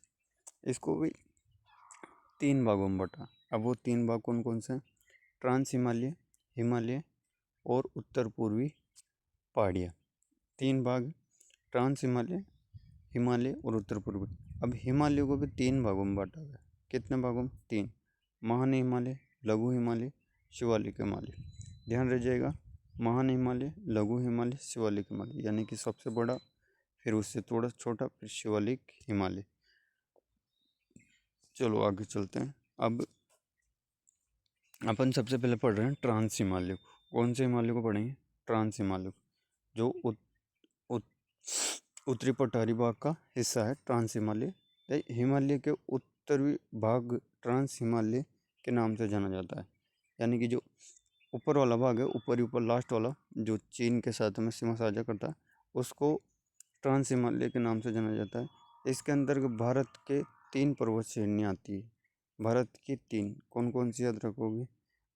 इसको भी 3 भागों में बटा। अब वो 3 भाग कौन कौन से हैं? ट्रांस हिमालय, हिमालय और उत्तर पूर्वी पहाड़ियाँ। 3 भाग, ट्रांस हिमालय, हिमालय और उत्तर पूर्वी। अब हिमालय को भी 3 भागों में बांटा गया। कितने भागों में? 3। महान हिमालय, लघु हिमालय, शिवालिक हिमालय। ध्यान रह जाएगा, महान हिमालय, लघु हिमालय, शिवालिक हिमालय, यानी कि सबसे बड़ा, फिर उससे थोड़ा छोटा, फिर शिवालिक हिमालय। चलो आगे चलते हैं। अब अपन सबसे पहले पढ़ रहे हैं ट्रांस हिमालय को। कौन से हिमालय को पढ़ेंगे? ट्रांस हिमालय को, जो उत्तरी पठारी भाग का हिस्सा है ट्रांस हिमालय। हिमालय के उत्तरी भाग ट्रांस हिमालय के नाम से जाना जाता है। यानी कि जो ऊपर वाला भाग है, ऊपर लास्ट वाला, जो चीन के साथ में सीमा साझा करता है, उसको ट्रांस हिमालय के नाम से जाना जाता है। इसके अंतर्गत भारत के 3 पर्वत श्रेणियाँ आती है। भारत की 3 कौन कौन सी याद रखोगे?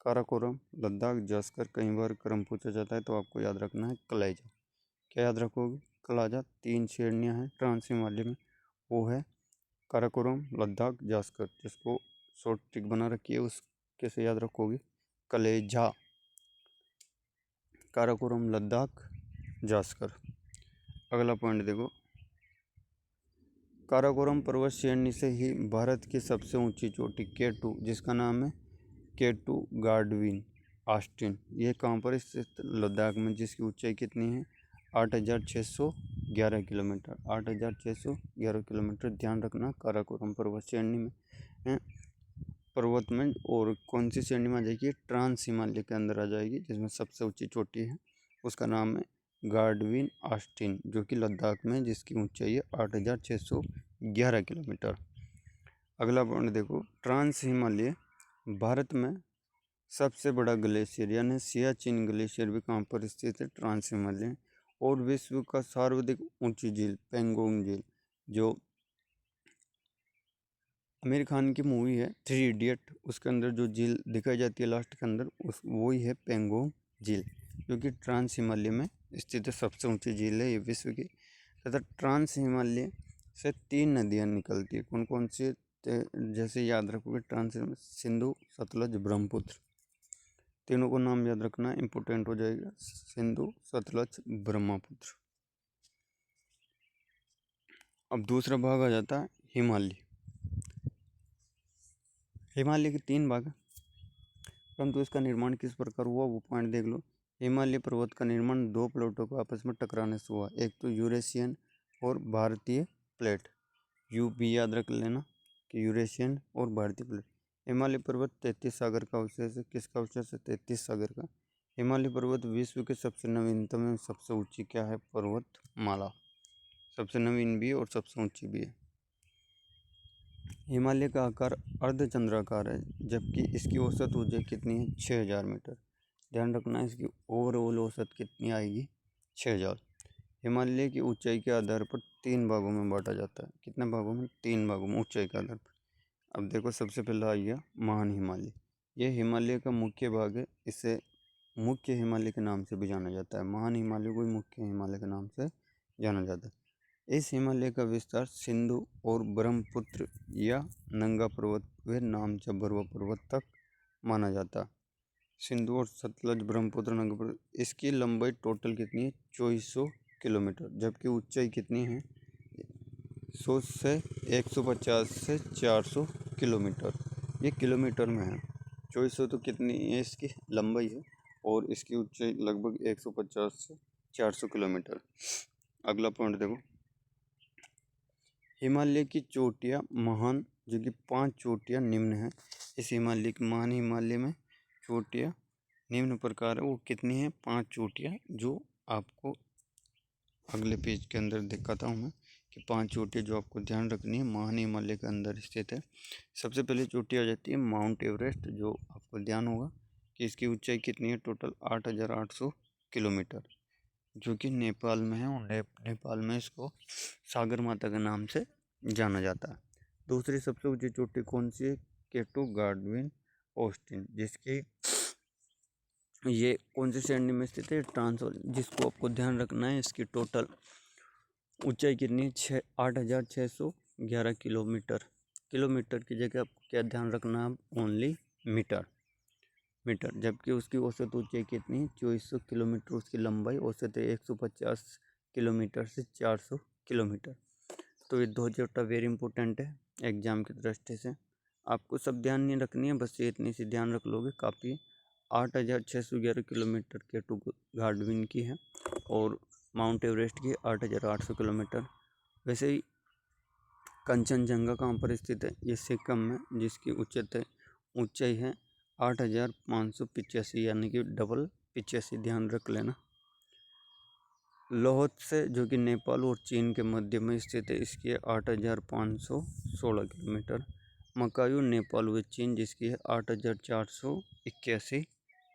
काराकोरम, लद्दाख, जास्कर। कई बार क्रम पूछा जाता है तो आपको याद रखना है कलाइजा। क्या याद रखोगे? कलाइजा। 3 श्रेणियाँ हैं ट्रांस हिमालय में, वो है काराकोरम, लद्दाख, जास्कर। जिसको शॉर्ट ट्रिक बना रखी है, उस कैसे याद रखोगे? कलेजा। काराकोरम, लद्दाख, जास्कर। अगला पॉइंट देखो, काराकोरम पर्वत श्रेणी से ही भारत की सबसे ऊंची चोटी K2, जिसका नाम है K2 गार्डविन ऑस्टिन, ये कहाँ पर स्थित? लद्दाख में, जिसकी ऊंचाई कितनी है? 8,611 किलोमीटर। 8,611 किलोमीटर। ध्यान रखना, काराकोरम पर्वत श्रेणी में है, पर्वत में। और कौन सी श्रेणी में आ जाएगी? ट्रांस हिमालय के अंदर आ जाएगी, जिसमें सबसे ऊंची चोटी है उसका नाम है गार्डविन ऑस्टिन, जो कि लद्दाख में, जिसकी ऊंचाई है 8,611 किलोमीटर। अगला पॉइंट देखो, ट्रांस हिमालय भारत में सबसे बड़ा ग्लेशियर यानी सियाचिन ग्लेशियर भी कहाँ पर स्थित है? ट्रांस हिमालय। और विश्व का सर्वाधिक ऊंची झील पेंगोंग झील, जो आमिर खान की मूवी है 3 इडियट, उसके अंदर जो झील दिखाई जाती है लास्ट के अंदर, उस वही है पेंगोंग झील, जो कि ट्रांस हिमालय में स्थित है। सबसे ऊंची झील है ये विश्व की। तथा ट्रांस हिमालय से 3 नदियाँ निकलती है। कौन कौन सी? जैसे याद रखोगे, ट्रांस सिंधु, सतलज, ब्रह्मपुत्र। तीनों को नाम याद रखना, इम्पोर्टेंट हो जाएगा, सिंधु, सतलज, ब्रह्मपुत्र। अब दूसरा भाग आ जाता है हिमालय। हिमालय के 3 भाग, परंतु इसका निर्माण किस प्रकार हुआ वो पॉइंट देख लो। हिमालय पर्वत का निर्माण 2 प्लेटों को आपस में टकराने से हुआ, एक तो यूरेशियन और भारतीय प्लेट। यू भी याद रख लेना कि यूरेशियन और भारतीय प्लेट। हिमालय पर्वत 33 सागर का अवशेष है। किसका अवशेष है? 33 सागर का। हिमालय पर्वत विश्व के सबसे नवीनतम एवं सबसे ऊंची क्या है? पर्वतमाला। सबसे नवीन भी और सबसे ऊंची भी है। हिमालय का आकार अर्धचंद्राकार है, जबकि इसकी औसत ऊंचाई कितनी है? 6,000 मीटर। ध्यान रखना, इसकी ओवरऑल औसत कितनी आएगी? 6,000। हिमालय की ऊंचाई के आधार पर 3 भागों में बांटा जाता है। कितने भागों में? 3 भागों में, ऊंचाई के आधार पर। अब देखो, सबसे पहला आ गया महान हिमालय। यह हिमालय का मुख्य भाग है, इसे मुख्य हिमालय के नाम से भी जाना जाता है। महान हिमालय को मुख्य हिमालय के नाम से जाना जाता है। इस हिमालय का विस्तार सिंधु और ब्रह्मपुत्र या नंगा पर्वत व नामचंबरवा पर्वत तक माना जाता। सिंधु और सतलज, ब्रह्मपुत्र, नंगा पर्वत, इसकी लंबाई टोटल कितनी है? 2400 किलोमीटर। जबकि ऊंचाई कितनी है? 100 से 150 से 400 किलोमीटर। ये किलोमीटर में है। 2400 तो कितनी है इसकी लंबाई है, और इसकी ऊंचाई लगभग 150 से 400 किलोमीटर। अगला पॉइंट देखो, हिमालय की चोटियाँ महान, जो कि 5 चोटियाँ निम्न हैं। इस हिमालय की, महान हिमालय में चोटियाँ निम्न प्रकार है। वो कितनी है? 5 चोटियाँ, जो आपको अगले पेज के अंदर दिखाता हूँ मैं कि 5 चोटियाँ जो आपको ध्यान रखनी है, महान हिमालय के अंदर स्थित है। सबसे पहले चोटी आ जाती है माउंट एवरेस्ट, जो आपको ध्यान होगा कि इसकी ऊंचाई कितनी है? टोटल 8,800 किलोमीटर, जो कि नेपाल में है। और नेपाल में इसको सागर माता के नाम से जाना जाता है। दूसरी सबसे ऊंची चोटी कौन सी है? K2 गार्डविन ऑस्टिन, जिसकी ये कौन सी श्रेणी में स्थित है? ट्रांसवाल, जिसको आपको ध्यान रखना है इसकी टोटल ऊंचाई कितनी है? 8,611 किलोमीटर। किलोमीटर की जगह आपको क्या ध्यान रखना है? Only metre. जबकि उसकी औसत ऊंचाई कितनी है? 2400 किलोमीटर। उसकी लंबाई औसत है 150 किलोमीटर से 400 किलोमीटर। तो ये दो डेटा वेरी इंपॉर्टेंट है एग्जाम की दृष्टि से। आपको सब ध्यान नहीं रखनी है, बस ये इतनी सी ध्यान रख लोगे काफ़ी। 8,611 किलोमीटर के टू गार्डविन की है और माउंट एवरेस्ट की 8,800 किलोमीटर। वैसे ही कंचनजंगा कहाँ पर स्थित है? ये सिक्किम में, जिसकी ऊंचाई है 8,585, यानी कि डबल 85, ध्यान रख लेना। लोहत्से जो कि नेपाल और चीन के मध्य में स्थित है, इसकी 8,516 किलोमीटर। मकायू नेपाल व चीन, जिसकी है 8,481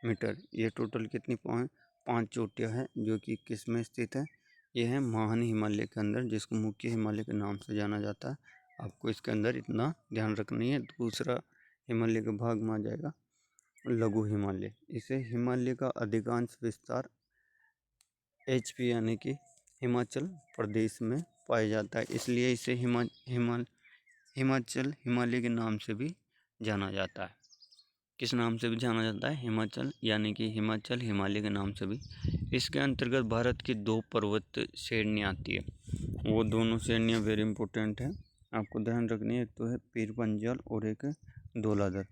मीटर। ये टोटल कितनी 5 चोटियाँ हैं जो कि किस में स्थित है? ये है महान हिमालय के अंदर, जिसको मुख्य हिमालय के नाम से जाना जाता है। आपको इसके अंदर इतना ध्यान रखनी है। दूसरा हिमालय के भाग में आ जाएगा लघु हिमालय। इसे हिमालय का अधिकांश विस्तार HP यानी कि हिमाचल प्रदेश में पाया जाता है, इसलिए इसे हिमाचल हिमालय के नाम से भी जाना जाता है। किस नाम से भी जाना जाता है? हिमाचल, यानी कि हिमाचल हिमालय के नाम से भी। इसके अंतर्गत भारत की 2 पर्वत श्रेणियाँ आती है। वो दोनों श्रेणियाँ वेरी इंपॉर्टेंट है, आपको ध्यान रखनी है। एक तो है पीर पंजाल और एक है धौलाधर।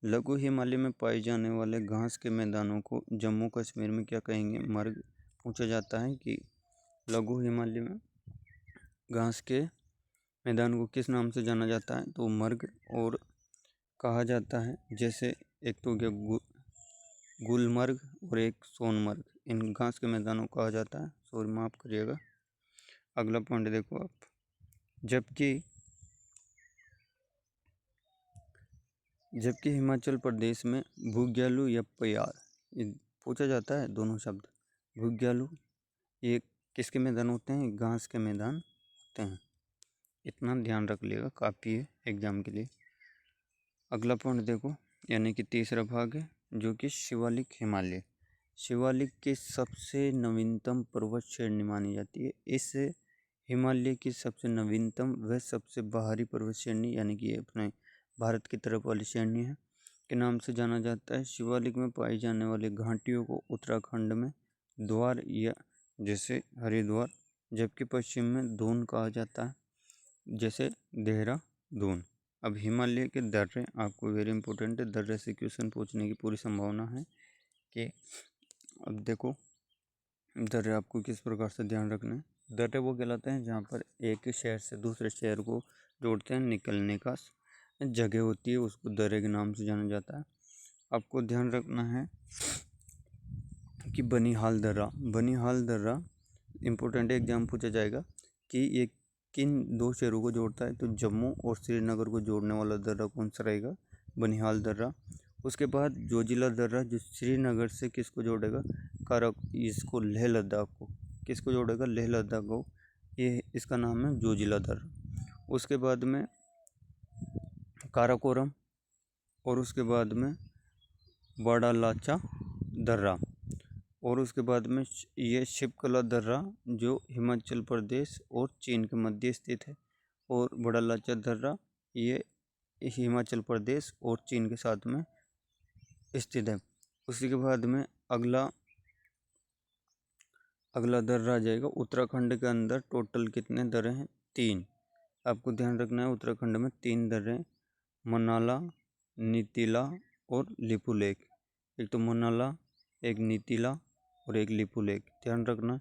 लघु हिमालय में पाए जाने वाले घास के मैदानों को जम्मू कश्मीर में क्या कहेंगे? मर्ग। पूछा जाता है कि लघु हिमालय में घास के मैदान को किस नाम से जाना जाता है? तो मर्ग और कहा जाता है। जैसे एक तो गया गुलमर्ग और एक सोनमर्ग, इन घास के मैदानों को कहा जाता है। सॉरी, माफ़ करिएगा। अगला पॉइंट देखो आप, जबकि हिमाचल प्रदेश में भुग्यालू या प्यार, ये पूछा जाता है दोनों शब्द। भुग्यालू ये किसके मैदान होते हैं? घास के मैदान होते हैं। इतना ध्यान रख लिएगा, काफ़ी है एग्जाम के लिए। अगला पॉइंट देखो, यानी कि तीसरा भाग है जो कि शिवालिक हिमालय। शिवालिक की सबसे नवीनतम पर्वत श्रेणी मानी जाती है। इस हिमालय की सबसे नवीनतम व सबसे बाहरी पर्वत श्रेणी, यानी कि ये अपने भारत की तरफ वाली श्रेणी है, के नाम से जाना जाता है। शिवालिक में पाई जाने वाली घाटियों को उत्तराखंड में द्वार या जैसे हरिद्वार, जबकि पश्चिम में दून कहा जाता है, जैसे देहरादून। अब हिमालय के दर्रे आपको वेरी इंपॉर्टेंट है, दर्रे से क्वेश्चन पूछने की पूरी संभावना है कि अब देखो दर्रे आपको किस प्रकार से ध्यान रखना है। दर्रे वो कहलाते हैं जहाँ पर एक शहर से दूसरे शहर को जोड़ते हैं, निकलने का जगह होती है, उसको दर्रे के नाम से जाना जाता है। आपको ध्यान रखना है कि बनिहाल दर्रा इम्पोर्टेंट एग्जाम पूछा जाएगा कि ये किन 2 शहरों को जोड़ता है? तो जम्मू और श्रीनगर को जोड़ने वाला दर्रा कौन सा रहेगा? बनिहाल दर्रा। उसके बाद जोजिला दर्रा, जो श्रीनगर से किसको जोड़ेगा? इसको लेह लद्दाख को, किसको जोड़ेगा? लेह लद्दाख को। ये इसका नाम है जोजिला दर्रा। उसके बाद में काराकोरम और उसके बाद में बड़ा लाचा दर्रा और उसके बाद में ये शिवकला दर्रा, जो हिमाचल प्रदेश और चीन के मध्य स्थित है, और बड़ा लाचा दर्रा ये हिमाचल प्रदेश और चीन के साथ में स्थित है। उसी के बाद में अगला दर्रा आ जाएगा उत्तराखंड के अंदर। टोटल कितने दर्रे हैं? 3। आपको ध्यान रखना है, उत्तराखंड में 3 दर्रे हैं, मनाला, नीतिला और लिपुलेख। एक तो मनाला, एक नीतिला और एक लिपुलेख। ध्यान रखना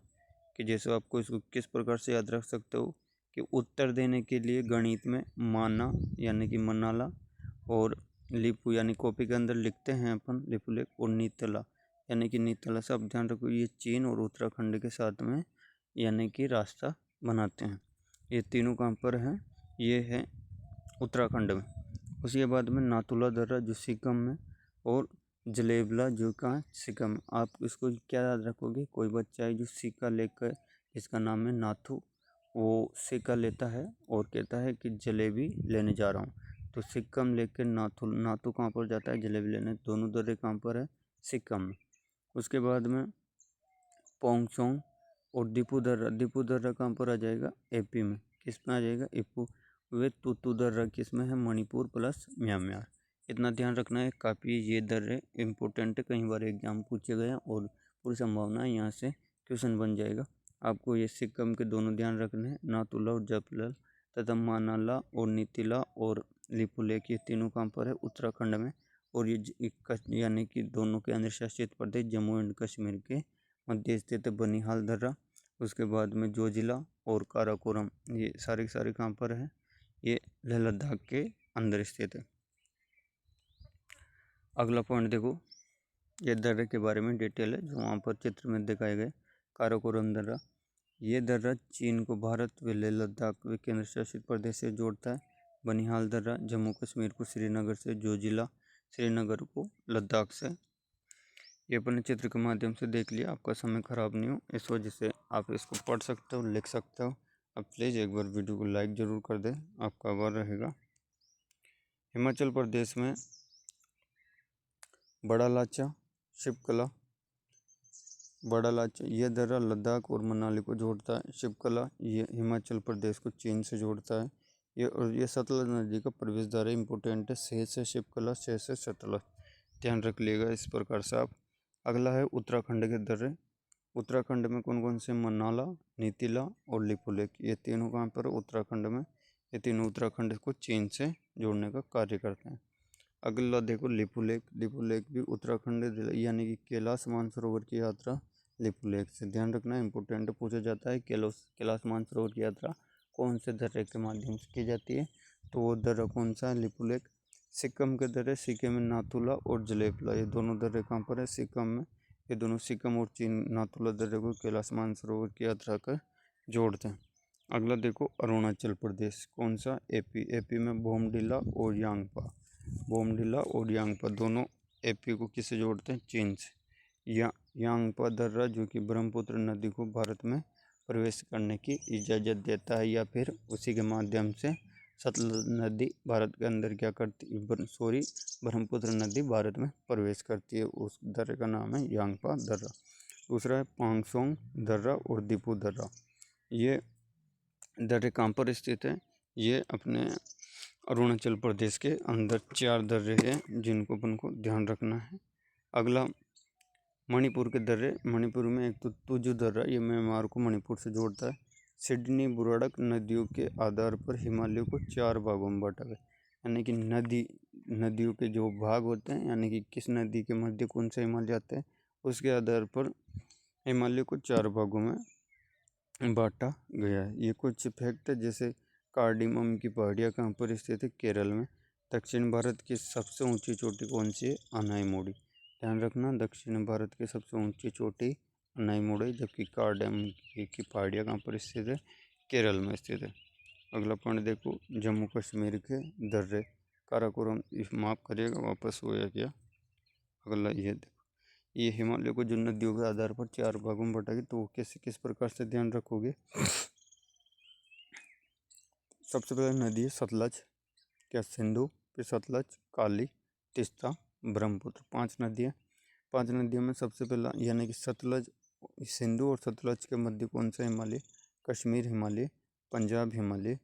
कि जैसे आपको इसको किस प्रकार से याद रख सकते हो कि उत्तर देने के लिए गणित में माना यानी कि मनाला और लिपु यानी कॉपी के अंदर लिखते हैं अपन लिपुलेख, और नीतला यानी कि नीतला। सब ध्यान रखो, ये चीन और उत्तराखंड के साथ में यानी कि रास्ता बनाते हैं। ये तीनों कहाँ पर हैं? ये है उत्तराखंड में। उसके बाद में नाथुला दर्रा जो सिक्किम में, और जलेबला जो कहाँ? सिक्किम। आप इसको क्या याद रखोगे? कोई बच्चा है जो सिक्का लेकर, इसका नाम है नाथू, वो सिक्का लेता है और कहता है कि जलेबी लेने जा रहा हूँ, तो सिक्किम लेकर नाथू कहाँ पर जाता है? जलेबी लेने। दोनों दर्रे कहाँ पर है? सिक्किम में। उसके बाद में पोंगसोंग और दीपू दर्रा। दीपू दर्रा कहाँ पर आ जाएगा? एपी में। किस में आ जाएगा? इप्पू। वे तुतु दर्रा किस में है? Manipur plus Myanmar. इतना ध्यान रखना है, काफ़ी ये दर्रे इम्पोर्टेंट है, कई बार एग्जाम पूछे गए और पूरी संभावना है यहाँ से क्वेश्चन बन जाएगा। आपको ये सिक्किम के दोनों ध्यान रखने हैं, नाथुला और जपलल तथा मानाला और नीतिला और लिपुलेख, ये तीनों कहाँ पर है? उत्तराखंड में। और ये यानी कि दोनों केंद्र शासित प्रदेश जम्मू एंड कश्मीर के मध्य स्थित बनिहाल दर्रा। उसके बाद में जोजिला और काराकोरम, ये सारे के सारे कहाँ पर है? ये लेह लद्दाख के अंदर स्थित है। अगला पॉइंट देखो, ये दर्रे के बारे में डिटेल है जो वहाँ पर चित्र में दिखाए गए। काराकोरम दर्रा, ये दर्रा चीन को भारत व लेह लद्दाख व केंद्र शासित प्रदेश से जोड़ता है। बनिहाल दर्रा जम्मू कश्मीर को श्रीनगर से, जोजिला श्रीनगर को लद्दाख से। ये अपने चित्र के माध्यम से देख लिया, आपका समय खराब नहीं हो, इस वजह से आप इसको पढ़ सकते हो, लिख सकते हो। अब प्लीज़ एक बार वीडियो को लाइक ज़रूर कर दें, आपका आभार रहेगा। हिमाचल प्रदेश में बड़ा लाचा शिवकला, बड़ा लाचा ये दर्रा लद्दाख और मनाली को जोड़ता है। शिवकला ये हिमाचल प्रदेश को चीन से जोड़ता है। ये सतलज नदी का प्रवेश द्वार है, इंपॉर्टेंट है। शेष से शिवकला, शेष से सतलज, ध्यान रख लिएगा इस प्रकार से आप। अगला है उत्तराखंड के दर्रे। उत्तराखंड में कौन कौन से? मनाला, नीतिला और लिपुलेख, ये तीनों कहाँ पर? उत्तराखंड में। ये तीनों उत्तराखंड को चीन से जोड़ने का कार्य करते हैं। अगला देखो लिपुलेख। लिपुलेख भी उत्तराखंड यानी कि कैलाश मानसरोवर की यात्रा लिपुलेख से, ध्यान रखना इंपॉर्टेंट पूछा जाता है। कैलाश मानसरोवर की यात्रा कौन से दर्रे के माध्यम से की जाती है? तो वो दर्रा कौन सा है? लिपुलेख। सिक्किम के दर्रे, सिक्किम में नाथुला और जलेपला, ये दोनों दर्रे कहाँ पर है? सिक्किम में। ये दोनों सिक्किम और चीन नाथुला दर्रे को कैलाश मानसरोवर की यात्रा कर जोड़ते हैं। अगला देखो अरुणाचल प्रदेश, कौन सा? एपी। एपी में बोमडिला और यांगपा, बोमडिला और यांगपा दोनों एपी को किससे जोड़ते हैं? चीन से। यांगपा दर्रा जो कि ब्रह्मपुत्र नदी को भारत में प्रवेश करने की इजाज़त देता है, या फिर उसी के माध्यम से सतलज नदी भारत के अंदर क्या करती, ब्रह्मपुत्र नदी भारत में प्रवेश करती है। उस दर्रे का नाम है यांगपा दर्रा। दूसरा है पांगसोंग दर्रा और दीपू दर्रा। ये दर्रे कहाँ पर स्थित है? ये अपने अरुणाचल प्रदेश के अंदर 4 दर्रे हैं जिनको अपन को ध्यान रखना है। अगला मणिपुर के दर्रे। मणिपुर में एक तो तुजु दर्रा, ये म्यांमार को मणिपुर से जोड़ता है। सिडनी बुराड़क नदियों के आधार पर हिमालय को 4 भागों में बांटा गया, यानी कि नदियों के जो भाग होते हैं, यानी कि किस नदी के मध्य कौन सा हिमालय आता है, उसके आधार पर हिमालय को 4 भागों में बांटा गया है। ये कुछ फैक्ट है, जैसे कार्डिमम की पहाड़ियाँ कहाँ पर स्थित है? केरल में। दक्षिण भारत की सबसे ऊंची चोटी कौन सी है? अनाईमोड़ी, ध्यान रखना, दक्षिण भारत की सबसे ऊंची चोटी अनाईमोड़ी, जबकि कार्डिमम की पहाड़ियाँ कहाँ पर स्थित है? केरल में स्थित है। अगला पॉइंट देखो, जम्मू कश्मीर के दर्रे। काराकोरम, माफ़ करिएगा वापस हो गया। अगला ये देखो, ये हिमालय को जो नदियों के आधार पर 4 भागों में बांटा गया, तो वो किस प्रकार से ध्यान रखोगे? सबसे पहले नदी है सतलज, क्या? सिंधु, फिर सतलज, काली, तीस्ता, ब्रह्मपुत्र, 5 नदियाँ। 5 नदियों में सबसे पहला यानी कि सतलज, सिंधु और सतलज के मध्य कौन सा हिमालय? कश्मीर हिमालय, पंजाब हिमालय,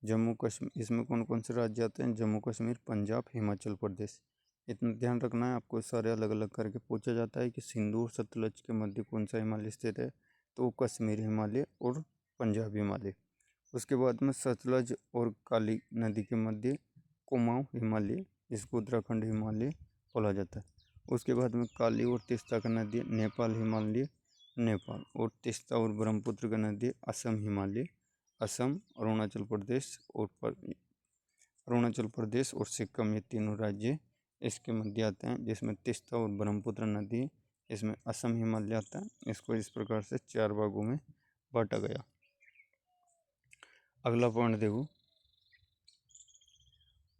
जम्मू कश्मीर। इसमें कौन कौन से राज्य आते हैं? जम्मू कश्मीर, पंजाब, हिमाचल प्रदेश। इतना ध्यान रखना है, आपको सारे अलग अलग करके पूछा जाता है कि सिंधु और सतलज के मध्य कौन सा हिमालय स्थित है, तो कश्मीर हिमालय और पंजाब हिमालय। उसके बाद में सतलज और काली नदी के मध्य कुमाऊं हिमालय, इसको उत्तराखंड हिमालय बोला जाता है। उसके बाद में काली और तीस्ता का नदी नेपाल हिमालय, नेपाल, और तीस्ता और ब्रह्मपुत्र का नदी असम हिमालय, असम, अरुणाचल प्रदेश और सिक्किम, ये तीनों राज्य इसके मध्य आते हैं, जिसमें तीस्ता और ब्रह्मपुत्र नदी, इसमें असम हिमालय आता है। इसको इस प्रकार से 4 भागों में बांटा गया। अगला पॉइंट देखो,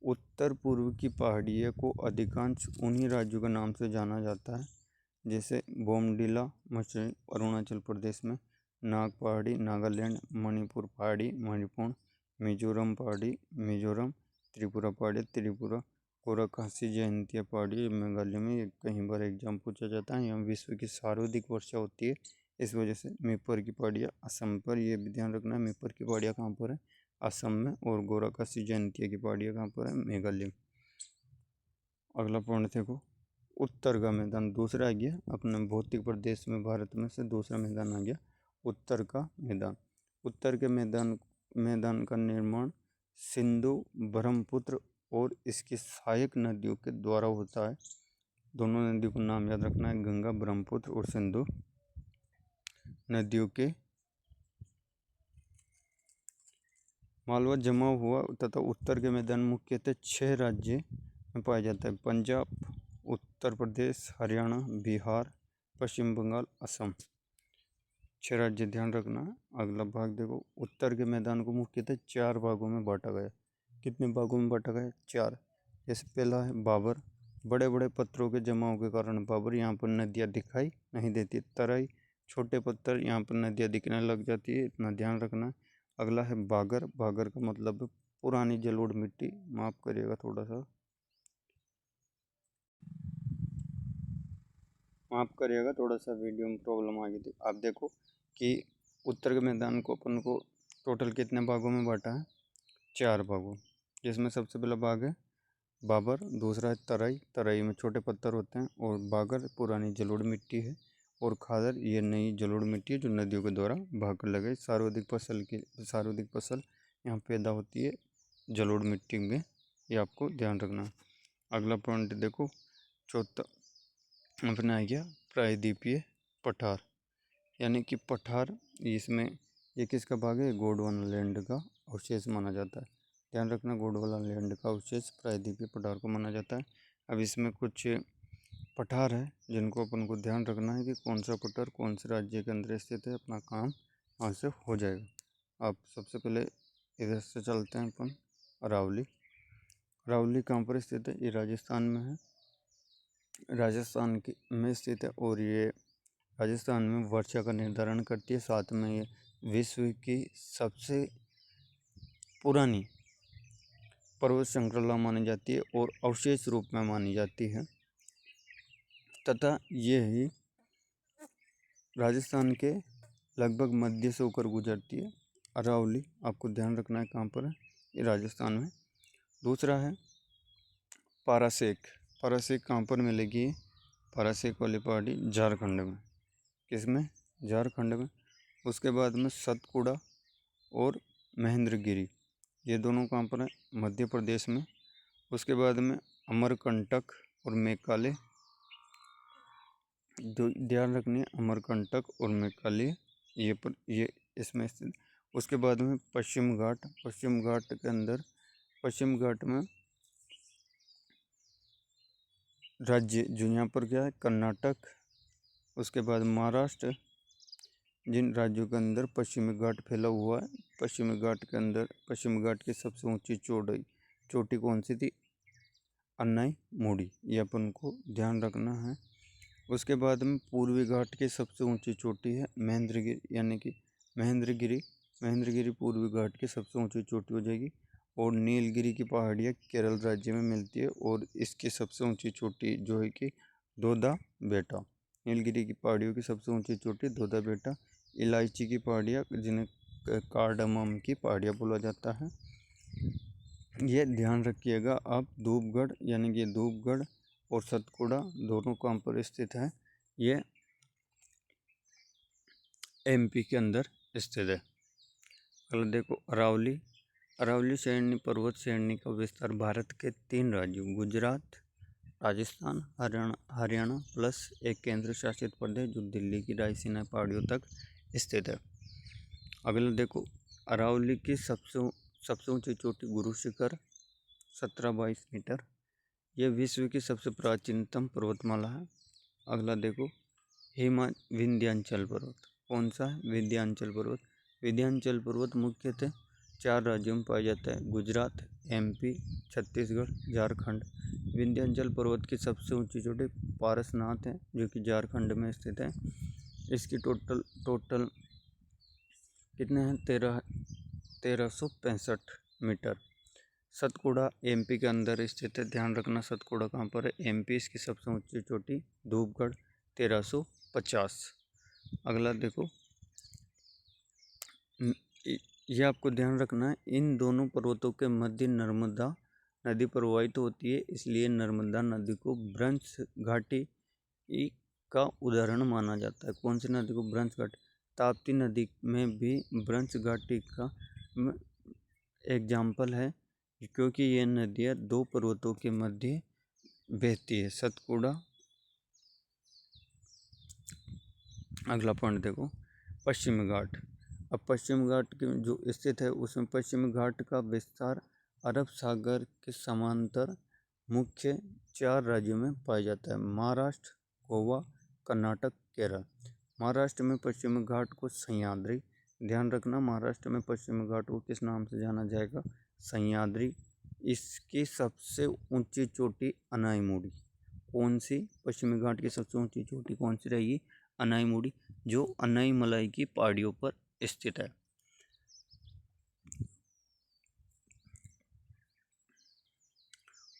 उत्तर पूर्व की पहाड़ियों को अधिकांश उन्हीं राज्यों के नाम से जाना जाता है, जैसे बोमडिला मछली अरुणाचल प्रदेश में, नाग पहाड़ी नागालैंड, मणिपुर पहाड़ी मणिपुर, मिजोरम पहाड़ी मिजोरम, त्रिपुरा पहाड़ी त्रिपुरा, गोराखासी जयंतिया पहाड़ी मेघालय में, ये कहीं बार एग्जाम पूछा जाता है। यहाँ विश्व की सर्वाधिक वर्षा होती है, इस वजह से मिपर की पहाड़ियाँ असम पर, ये भी ध्यान रखना है। मिपर की पहाड़ियाँ कहाँ पर है? असम में। और गोराखासी जयंतिया की पहाड़ियाँ कहाँ पर है? मेघालय में। अगला पॉइंट देखो, उत्तर का मैदान दूसरा आ गया अपने भौतिक प्रदेश में, भारत में से दूसरा मैदान आ गया उत्तर का मैदान। उत्तर के मैदान का निर्माण सिंधु, ब्रह्मपुत्र और इसकी सहायक नदियों के द्वारा होता है। दोनों नदियों का नाम याद रखना है, गंगा, ब्रह्मपुत्र और सिंधु नदियों के मालवा जमा हुआ तथा उत्तर के मैदान मुख्यतः 6 राज्य में पाया जाता है: पंजाब, उत्तर प्रदेश, हरियाणा, बिहार, पश्चिम बंगाल, असम। 6 राज्य ध्यान रखना है। अगला भाग देखो, उत्तर के मैदान को मुख्यतः 4 भागों में बांटा गया। कितने भागों में बांटा गया? 4। जैसे पहला है बाबर, बड़े बड़े पत्थरों के जमाव के कारण बाबर, यहाँ पर नदियाँ दिखाई नहीं देती। तराई, छोटे पत्थर, यहाँ पर नदियाँ दिखने लग जाती है, इतना ध्यान रखना है। अगला है बागर, बागर का मतलब है पुरानी जलोढ़ मिट्टी। माफ करिएगा थोड़ा सा, वीडियो में प्रॉब्लम आ गई थी। आप देखो कि उत्तर के मैदान को अपन को टोटल कितने भागों में बांटा है? 4 भागों, जिसमें सबसे पहला भाग है बाबर, दूसरा है तराई, तराई में छोटे पत्थर होते हैं, और बागर पुरानी जलोढ़ मिट्टी है, और खादर ये नई जलोढ़ मिट्टी है जो नदियों के द्वारा भाग कर लगाई। सर्वाधिक फसल यहाँ पैदा होती है जलोढ़ मिट्टी में, ये आपको ध्यान रखना है। अगला पॉइंट देखो, चौथा अपना आ गया प्रायद्वीपीय पठार, यानी कि पठार, इसमें ये किसका भाग है? गोंडवाना लैंड का अवशेष माना जाता है। ध्यान रखना, गोंडवाना लैंड का अवशेष प्रायद्वीपीय पठार को माना जाता है। अब इसमें कुछ पठार है जिनको अपन को ध्यान रखना है कि कौन सा पठार कौन से राज्य के अंदर स्थित है, अपना काम वहाँ से हो जाएगा। अब सबसे पहले इधर से चलते हैं अपन, अरावली। अरावली कहाँ पर स्थित है? ये राजस्थान में है, राजस्थान में स्थित है, और ये राजस्थान में वर्षा का निर्धारण करती है। साथ में ये विश्व की सबसे पुरानी पर्वत श्रृंखला मानी जाती है और अवशेष रूप में मानी जाती है, तथा ये ही राजस्थान के लगभग मध्य से होकर गुजरती है। अरावली आपको ध्यान रखना है कहाँ पर है? ये राजस्थान में। दूसरा है पारासेक। पारासेक कहाँ पर मिलेगी? पारासेक वाली पहाड़ी झारखंड में। किसमें? झारखंड में। उसके बाद में सतपुड़ा और महेंद्रगिरी, ये दोनों कहाँ पर है? मध्य प्रदेश में। उसके बाद में अमरकंटक और मेघालय, ध्यान रखनी है, अमरकंटक और मेघालय ये इसमें स्थित। उसके बाद में पश्चिम घाट, पश्चिम घाट के अंदर, पश्चिम घाट में राज्य जो यहाँ पर क्या है? कर्नाटक, उसके बाद महाराष्ट्र, जिन राज्यों के अंदर पश्चिमी घाट फैला हुआ है। पश्चिमी घाट के अंदर, पश्चिमी घाट की सबसे ऊंची चोटी कौन सी थी? अन्नाई मोड़ी, ये अपन को ध्यान रखना है। उसके बाद में पूर्वी घाट की सबसे ऊंची चोटी है महेंद्रगिरी, यानी कि महेंद्रगिरी पूर्वी घाट की सबसे ऊंची चोटी हो जाएगी। और नीलगिरी की पहाड़ियाँ केरल राज्य में मिलती है, और इसकी सबसे ऊंची चोटी जो है कि दोदा बेटा। नीलगिरी की पहाड़ियों की सबसे ऊंची चोटी दोदा बेटा। इलायची की पहाड़ियाँ, जिन्हें कार्डामम की पहाड़ियाँ बोला जाता है, ये ध्यान रखिएगा आप। धूपगढ़, यानी कि धूपगढ़ और सतपुड़ा दोनों कहाँ पर स्थित है? ये एमपी के अंदर स्थित है। अगला देखो अरावली। अरावली श्रेणी पर्वत श्रेणी का विस्तार भारत के 3 राज्यों गुजरात, राजस्थान, हरियाणा प्लस एक केंद्र शासित प्रदेश जो दिल्ली की रायसीना पहाड़ियों तक स्थित है। अगला देखो अरावली की सबसे ऊंची चोटी गुरु शिखर 1722 मीटर, यह विश्व की सबसे प्राचीनतम पर्वतमाला है। अगला देखो विंध्याचल पर्वत। कौन सा है? विंध्याचल पर्वत। विंध्याचल पर्वत मुख्यतः 4 राज्यों में पाया जाता है: गुजरात, एमपी, छत्तीसगढ़, झारखंड। विंध्याचल पर्वत की सबसे ऊंची चोटी पारसनाथ है जो कि झारखंड में स्थित है। इसकी टोटल कितने हैं? 1365 मीटर। सतपुड़ा एमपी के अंदर स्थित है। ध्यान रखना सतपुड़ा कहाँ पर है, एमपी। इसकी सबसे ऊंची चोटी धूपगढ़ 1350। अगला देखो, ये आपको ध्यान रखना है, इन दोनों पर्वतों के मध्य नर्मदा नदी प्रवाहित होती है, इसलिए नर्मदा नदी को ब्रह्म घाटी का उदाहरण माना जाता है। कौन सी नदी को? ब्रह्म घाटी। ताप्ती नदी में भी ब्रह्म घाटी का एग्जाम्पल है, क्योंकि ये नदियाँ दो पर्वतों के मध्य बहती है। सतपुड़ा। अगला पॉइंट देखो, पश्चिमी घाट। अब पश्चिम घाट के जो स्थित है उसमें पश्चिमी घाट का विस्तार अरब सागर के समांतर मुख्य 4 राज्यों में पाया जाता है: महाराष्ट्र, गोवा, कर्नाटक, केरल। महाराष्ट्र में पश्चिमी घाट को सह्याद्री, ध्यान रखना महाराष्ट्र में पश्चिमी घाट को किस नाम से जाना जाएगा? सह्याद्री। इसकी सबसे ऊंची चोटी अनाईमुड़ी। कौन सी? पश्चिमी घाट की सबसे ऊंची चोटी कौन सी रहेगी? अनाईमुड़ी, जो अनाईमलाई की पहाड़ियों पर स्थित है।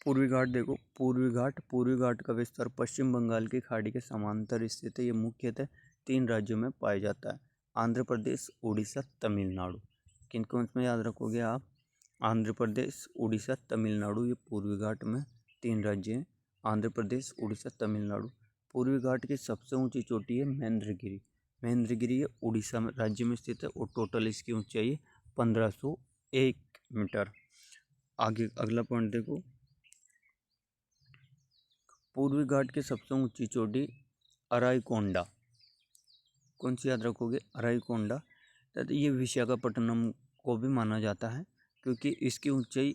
पूर्वी घाट देखो, पूर्वी घाट का विस्तार पश्चिम बंगाल की खाड़ी के समांतर स्थित है। ये मुख्यतः 3 राज्यों में पाया जाता है: आंध्र प्रदेश, उड़ीसा, तमिलनाडु। किन कौन में याद रखोगे आप? आंध्र प्रदेश, उड़ीसा, तमिलनाडु। ये पूर्वी घाट में 3 राज्य हैं: आंध्र प्रदेश, उड़ीसा, तमिलनाडु। पूर्वी घाट की सबसे ऊंची चोटी है महेंद्रगिरी। महेंद्रगिरी ये उड़ीसा में राज्य में स्थित है और टोटल इसकी ऊंचाई है 1501 मीटर। आगे अगला पॉइंट देखो, पूर्वी घाट की सबसे ऊंची चोटी अराईकोंडा। कौन सी याद रखोगे? अराईकोंडा। तथा ये विशाखापट्टनम को भी माना जाता है, क्योंकि इसकी ऊंचाई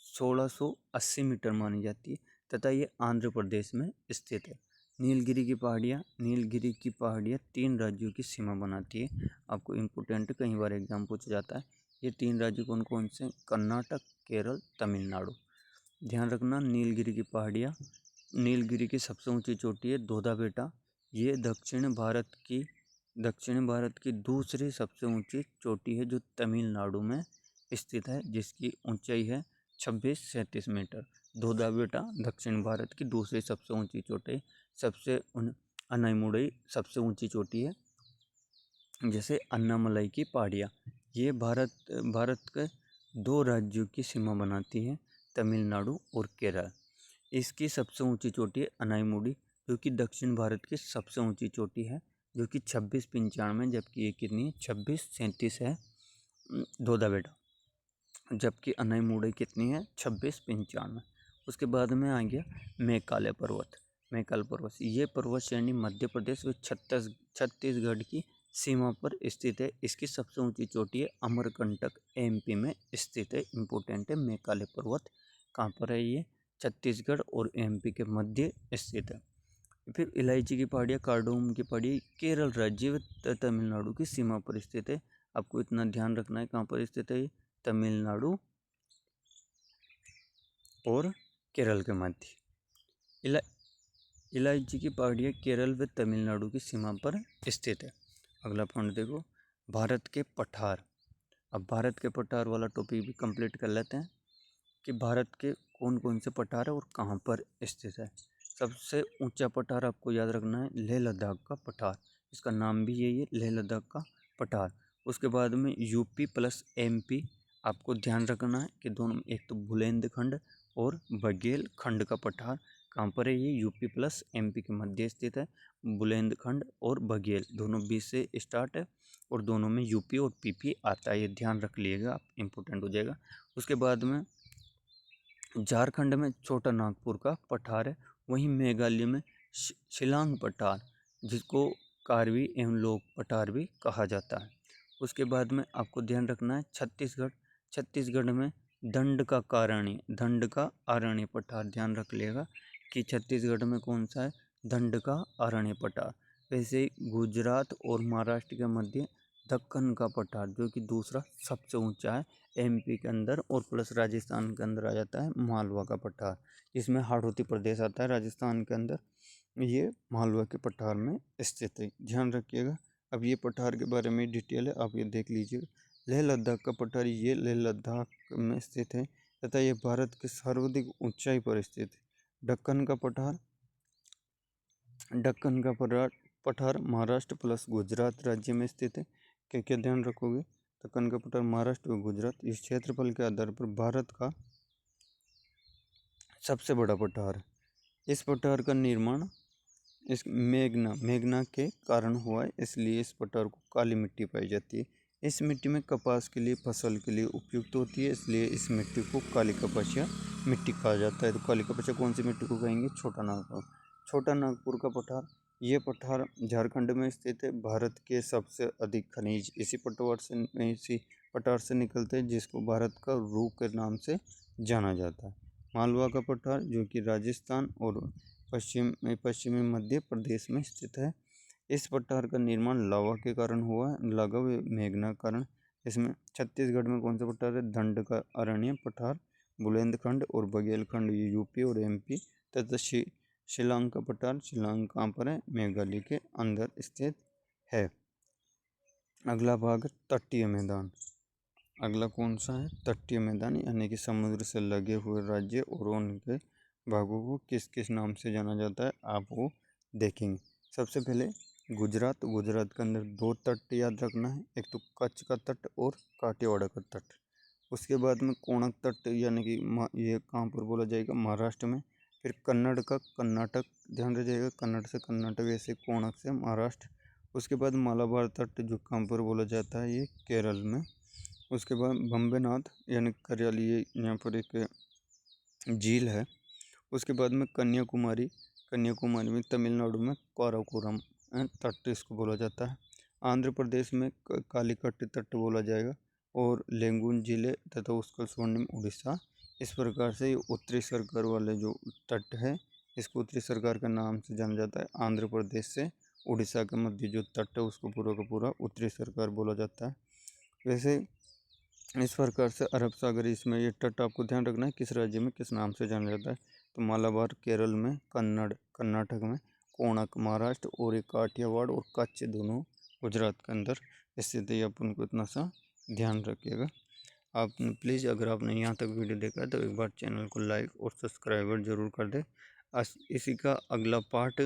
1680 मीटर मानी जाती है, तथा ये आंध्र प्रदेश में स्थित है। नीलगिरी की पहाड़ियाँ 3 राज्यों की सीमा बनाती है। आपको इम्पोर्टेंट कई बार एग्जाम पूछा जाता है। ये 3 राज्य कौन कौन से? कर्नाटक, केरल, तमिलनाडु। ध्यान रखना, नीलगिरी की सबसे ऊंची चोटी है धोधा बेटा। ये दक्षिण भारत की दूसरी सबसे ऊंची चोटी है, जो तमिलनाडु में स्थित है, जिसकी ऊंचाई है 2637 मीटर। धोधा बेटा दक्षिण भारत की दूसरी सबसे ऊंची चोटी। अनाईमुड़ई सबसे ऊंची चोटी है, जैसे अन्नामलाई की पहाड़ियाँ। ये भारत के 2 राज्यों की सीमा बनाती है, तमिलनाडु और केरल। इसकी सबसे ऊंची चोटी है अनाईमुड़ी, जो कि दक्षिण भारत की सबसे ऊंची चोटी है, जो कि 2695, जबकि ये कितनी है? 2637 है धोधा बेटा, जबकि अनाईमुड़ी कितनी है? 2695। उसके बाद में आ गया मेकाले पर्वत। ये पर्वत श्रेणी मध्य प्रदेश व छत्तीसगढ़ की सीमा पर स्थित है। इसकी सबसे ऊंची चोटी है अमरकंटक, एमपी में स्थित है। इम्पोर्टेंट है, मेकाले पर्वत कहाँ पर है? ये छत्तीसगढ़ और एमपी के मध्य स्थित है। फिर इलायची की पहाड़ियाँ, कार्डोम की पहाड़ी केरल राज्य व तमिलनाडु की सीमा पर स्थित है। आपको इतना ध्यान रखना है, कहाँ पर स्थित है? तमिलनाडु और केरल के मध्य। इलायची की पहाड़ियाँ केरल व तमिलनाडु की सीमा पर स्थित है। अगला पॉइंट देखो, भारत के पठार। अब भारत के पठार वाला टॉपिक भी कंप्लीट कर लेते हैं कि भारत के कौन कौन से पठार है और कहाँ पर स्थित है। सबसे ऊंचा पठार आपको याद रखना है लेह लद्दाख का पठार। इसका नाम भी यही है, लेह लद्दाख का पठार। उसके बाद में यूपी प्लस एमपी आपको ध्यान रखना है कि दोनों, एक तो बुंदेलखंड और बघेलखंड का पठार कहाँ पर है? ये यूपी प्लस एमपी के मध्य स्थित है। बुंदेलखंड और बघेल दोनों बी से स्टार्ट है और दोनों में यूपी और पीपी आता है, ये ध्यान रख लीजिएगा आप, इम्पोर्टेंट हो जाएगा। उसके बाद में झारखंड में छोटा नागपुर का पठार है। वहीं मेघालय में शिलांग पठार, जिसको कार्बी एवं लोक पठार भी कहा जाता है। उसके बाद में आपको ध्यान रखना है छत्तीसगढ़ में दंड का आरण्य पठार, ध्यान रख लेगा कि छत्तीसगढ़ में कौन सा है? दंड का आरण्य पठार। वैसे ही गुजरात और महाराष्ट्र के मध्य दक्कन का पठार, जो कि दूसरा सबसे ऊंचा है एमपी के अंदर, और प्लस राजस्थान के अंदर आ जाता है मालवा का पठार। इसमें हाड़ौती प्रदेश आता है राजस्थान के अंदर, ये मालवा के पठार में स्थित है, ध्यान रखिएगा। अब ये पठार के बारे में डिटेल है, आप ये देख लीजिएगा। लेह लद्दाख का पठार, ये लेह लद्दाख में स्थित है। तथा यह भारत के सर्वाधिक ऊंचाई पर स्थित है। पठार महाराष्ट्र प्लस गुजरात राज्य में स्थित है। क्या क्या ध्यान रखोगे? दक्कन का पठार महाराष्ट्र और गुजरात इस क्षेत्रफल के आधार पर भारत का सबसे बड़ा पठार है। इस पठार का निर्माण इस मेघना के कारण हुआ है, इसलिए इस पठार को काली मिट्टी पाई जाती है। इस मिट्टी में कपास के लिए फसल के लिए उपयुक्त होती है, इसलिए इस मिट्टी को काली कपासिया मिट्टी कहा जाता है। तो काली कपासिया कौन सी मिट्टी को कहेंगे? छोटा नागपुर का पठार, ये पठार झारखंड में स्थित है। भारत के सबसे अधिक खनिज इसी पठार से निकलते हैं, जिसको भारत का रूह के नाम से जाना जाता है। मालवा का पठार जो कि राजस्थान और पश्चिमी मध्य प्रदेश में स्थित है। इस पठार का निर्माण लावा के कारण हुआ है, लघु मेघना कारण। इसमें छत्तीसगढ़ में कौन सा पठार है? दंड का अरण्य पठार, बुंदेलखंड और बघेलखंड ये यूपी और एमपी, तथा शिलांग का पठार, शिलांग कहाँ पर है? मेघालय के अंदर स्थित है। अगला भाग तटीय मैदान। अगला कौन सा है? तटीय मैदान, यानी कि समुद्र से लगे हुए राज्य और उनके भागों को किस किस नाम से जाना जाता है, आप वो देखेंगे। सबसे पहले गुजरात के अंदर दो तट याद रखना है, एक तो कच्छ का तट और काठियावाड़ का तट। उसके बाद में कोणक तट, यानी कि ये कहाँ पर बोला जाएगा? महाराष्ट्र में। फिर कर्नाटक ध्यान रखिएगा, कन्नड़ से कर्नाटक, ऐसे कोणक से महाराष्ट्र। उसके बाद मालाबार तट जो कहाँ पर बोला जाता है? ये केरल में। उसके बाद बम्बेनाथ यानी करयाली, ये यहाँ पर एक झील है। उसके बाद में कन्याकुमारी में तमिलनाडु में काराकोरम तट इसको बोला जाता है। आंध्र प्रदेश में कालीकट तट बोला जाएगा, और लेंगुन जिले तथा उसका स्वर्णिम उड़ीसा। इस प्रकार से ये उत्तरी सरकार वाले जो तट है, इसको उत्तरी सरकार के नाम से जाना जाता है। आंध्र प्रदेश से उड़ीसा के मध्य जो तट है उसको पूरा का पूरा उत्तरी सरकार बोला जाता है। वैसे इस प्रकार से अरब सागर, इसमें ये तट आपको ध्यान रखना है किस राज्य में किस नाम से जाना जाता है। तो मालाबार केरल में, कर्नाटक में, कोणक महाराष्ट्र, और एक काठियावाड़ और कच्छ दोनों गुजरात के अंदर स्थित है। अपन को इतना सा ध्यान रखिएगा। आपने प्लीज़, अगर आपने यहाँ तक वीडियो देखा है तो एक बार चैनल को लाइक और सब्सक्राइबर जरूर कर दे। इसी का अगला पार्ट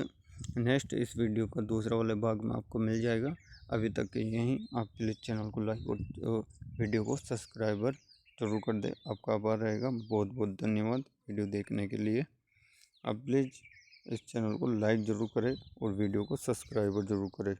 नेक्स्ट इस वीडियो का दूसरा वाले भाग में आपको मिल जाएगा। अभी तक के यहीं, आप प्लीज़ चैनल को लाइक और वीडियो को सब्सक्राइबर जरूर कर दे। आपका आभार रहेगा। बहुत बहुत धन्यवाद वीडियो देखने के लिए। आप प्लीज़ इस चैनल को लाइक ज़रूर करें और वीडियो को सब्सक्राइबर जरूर करें।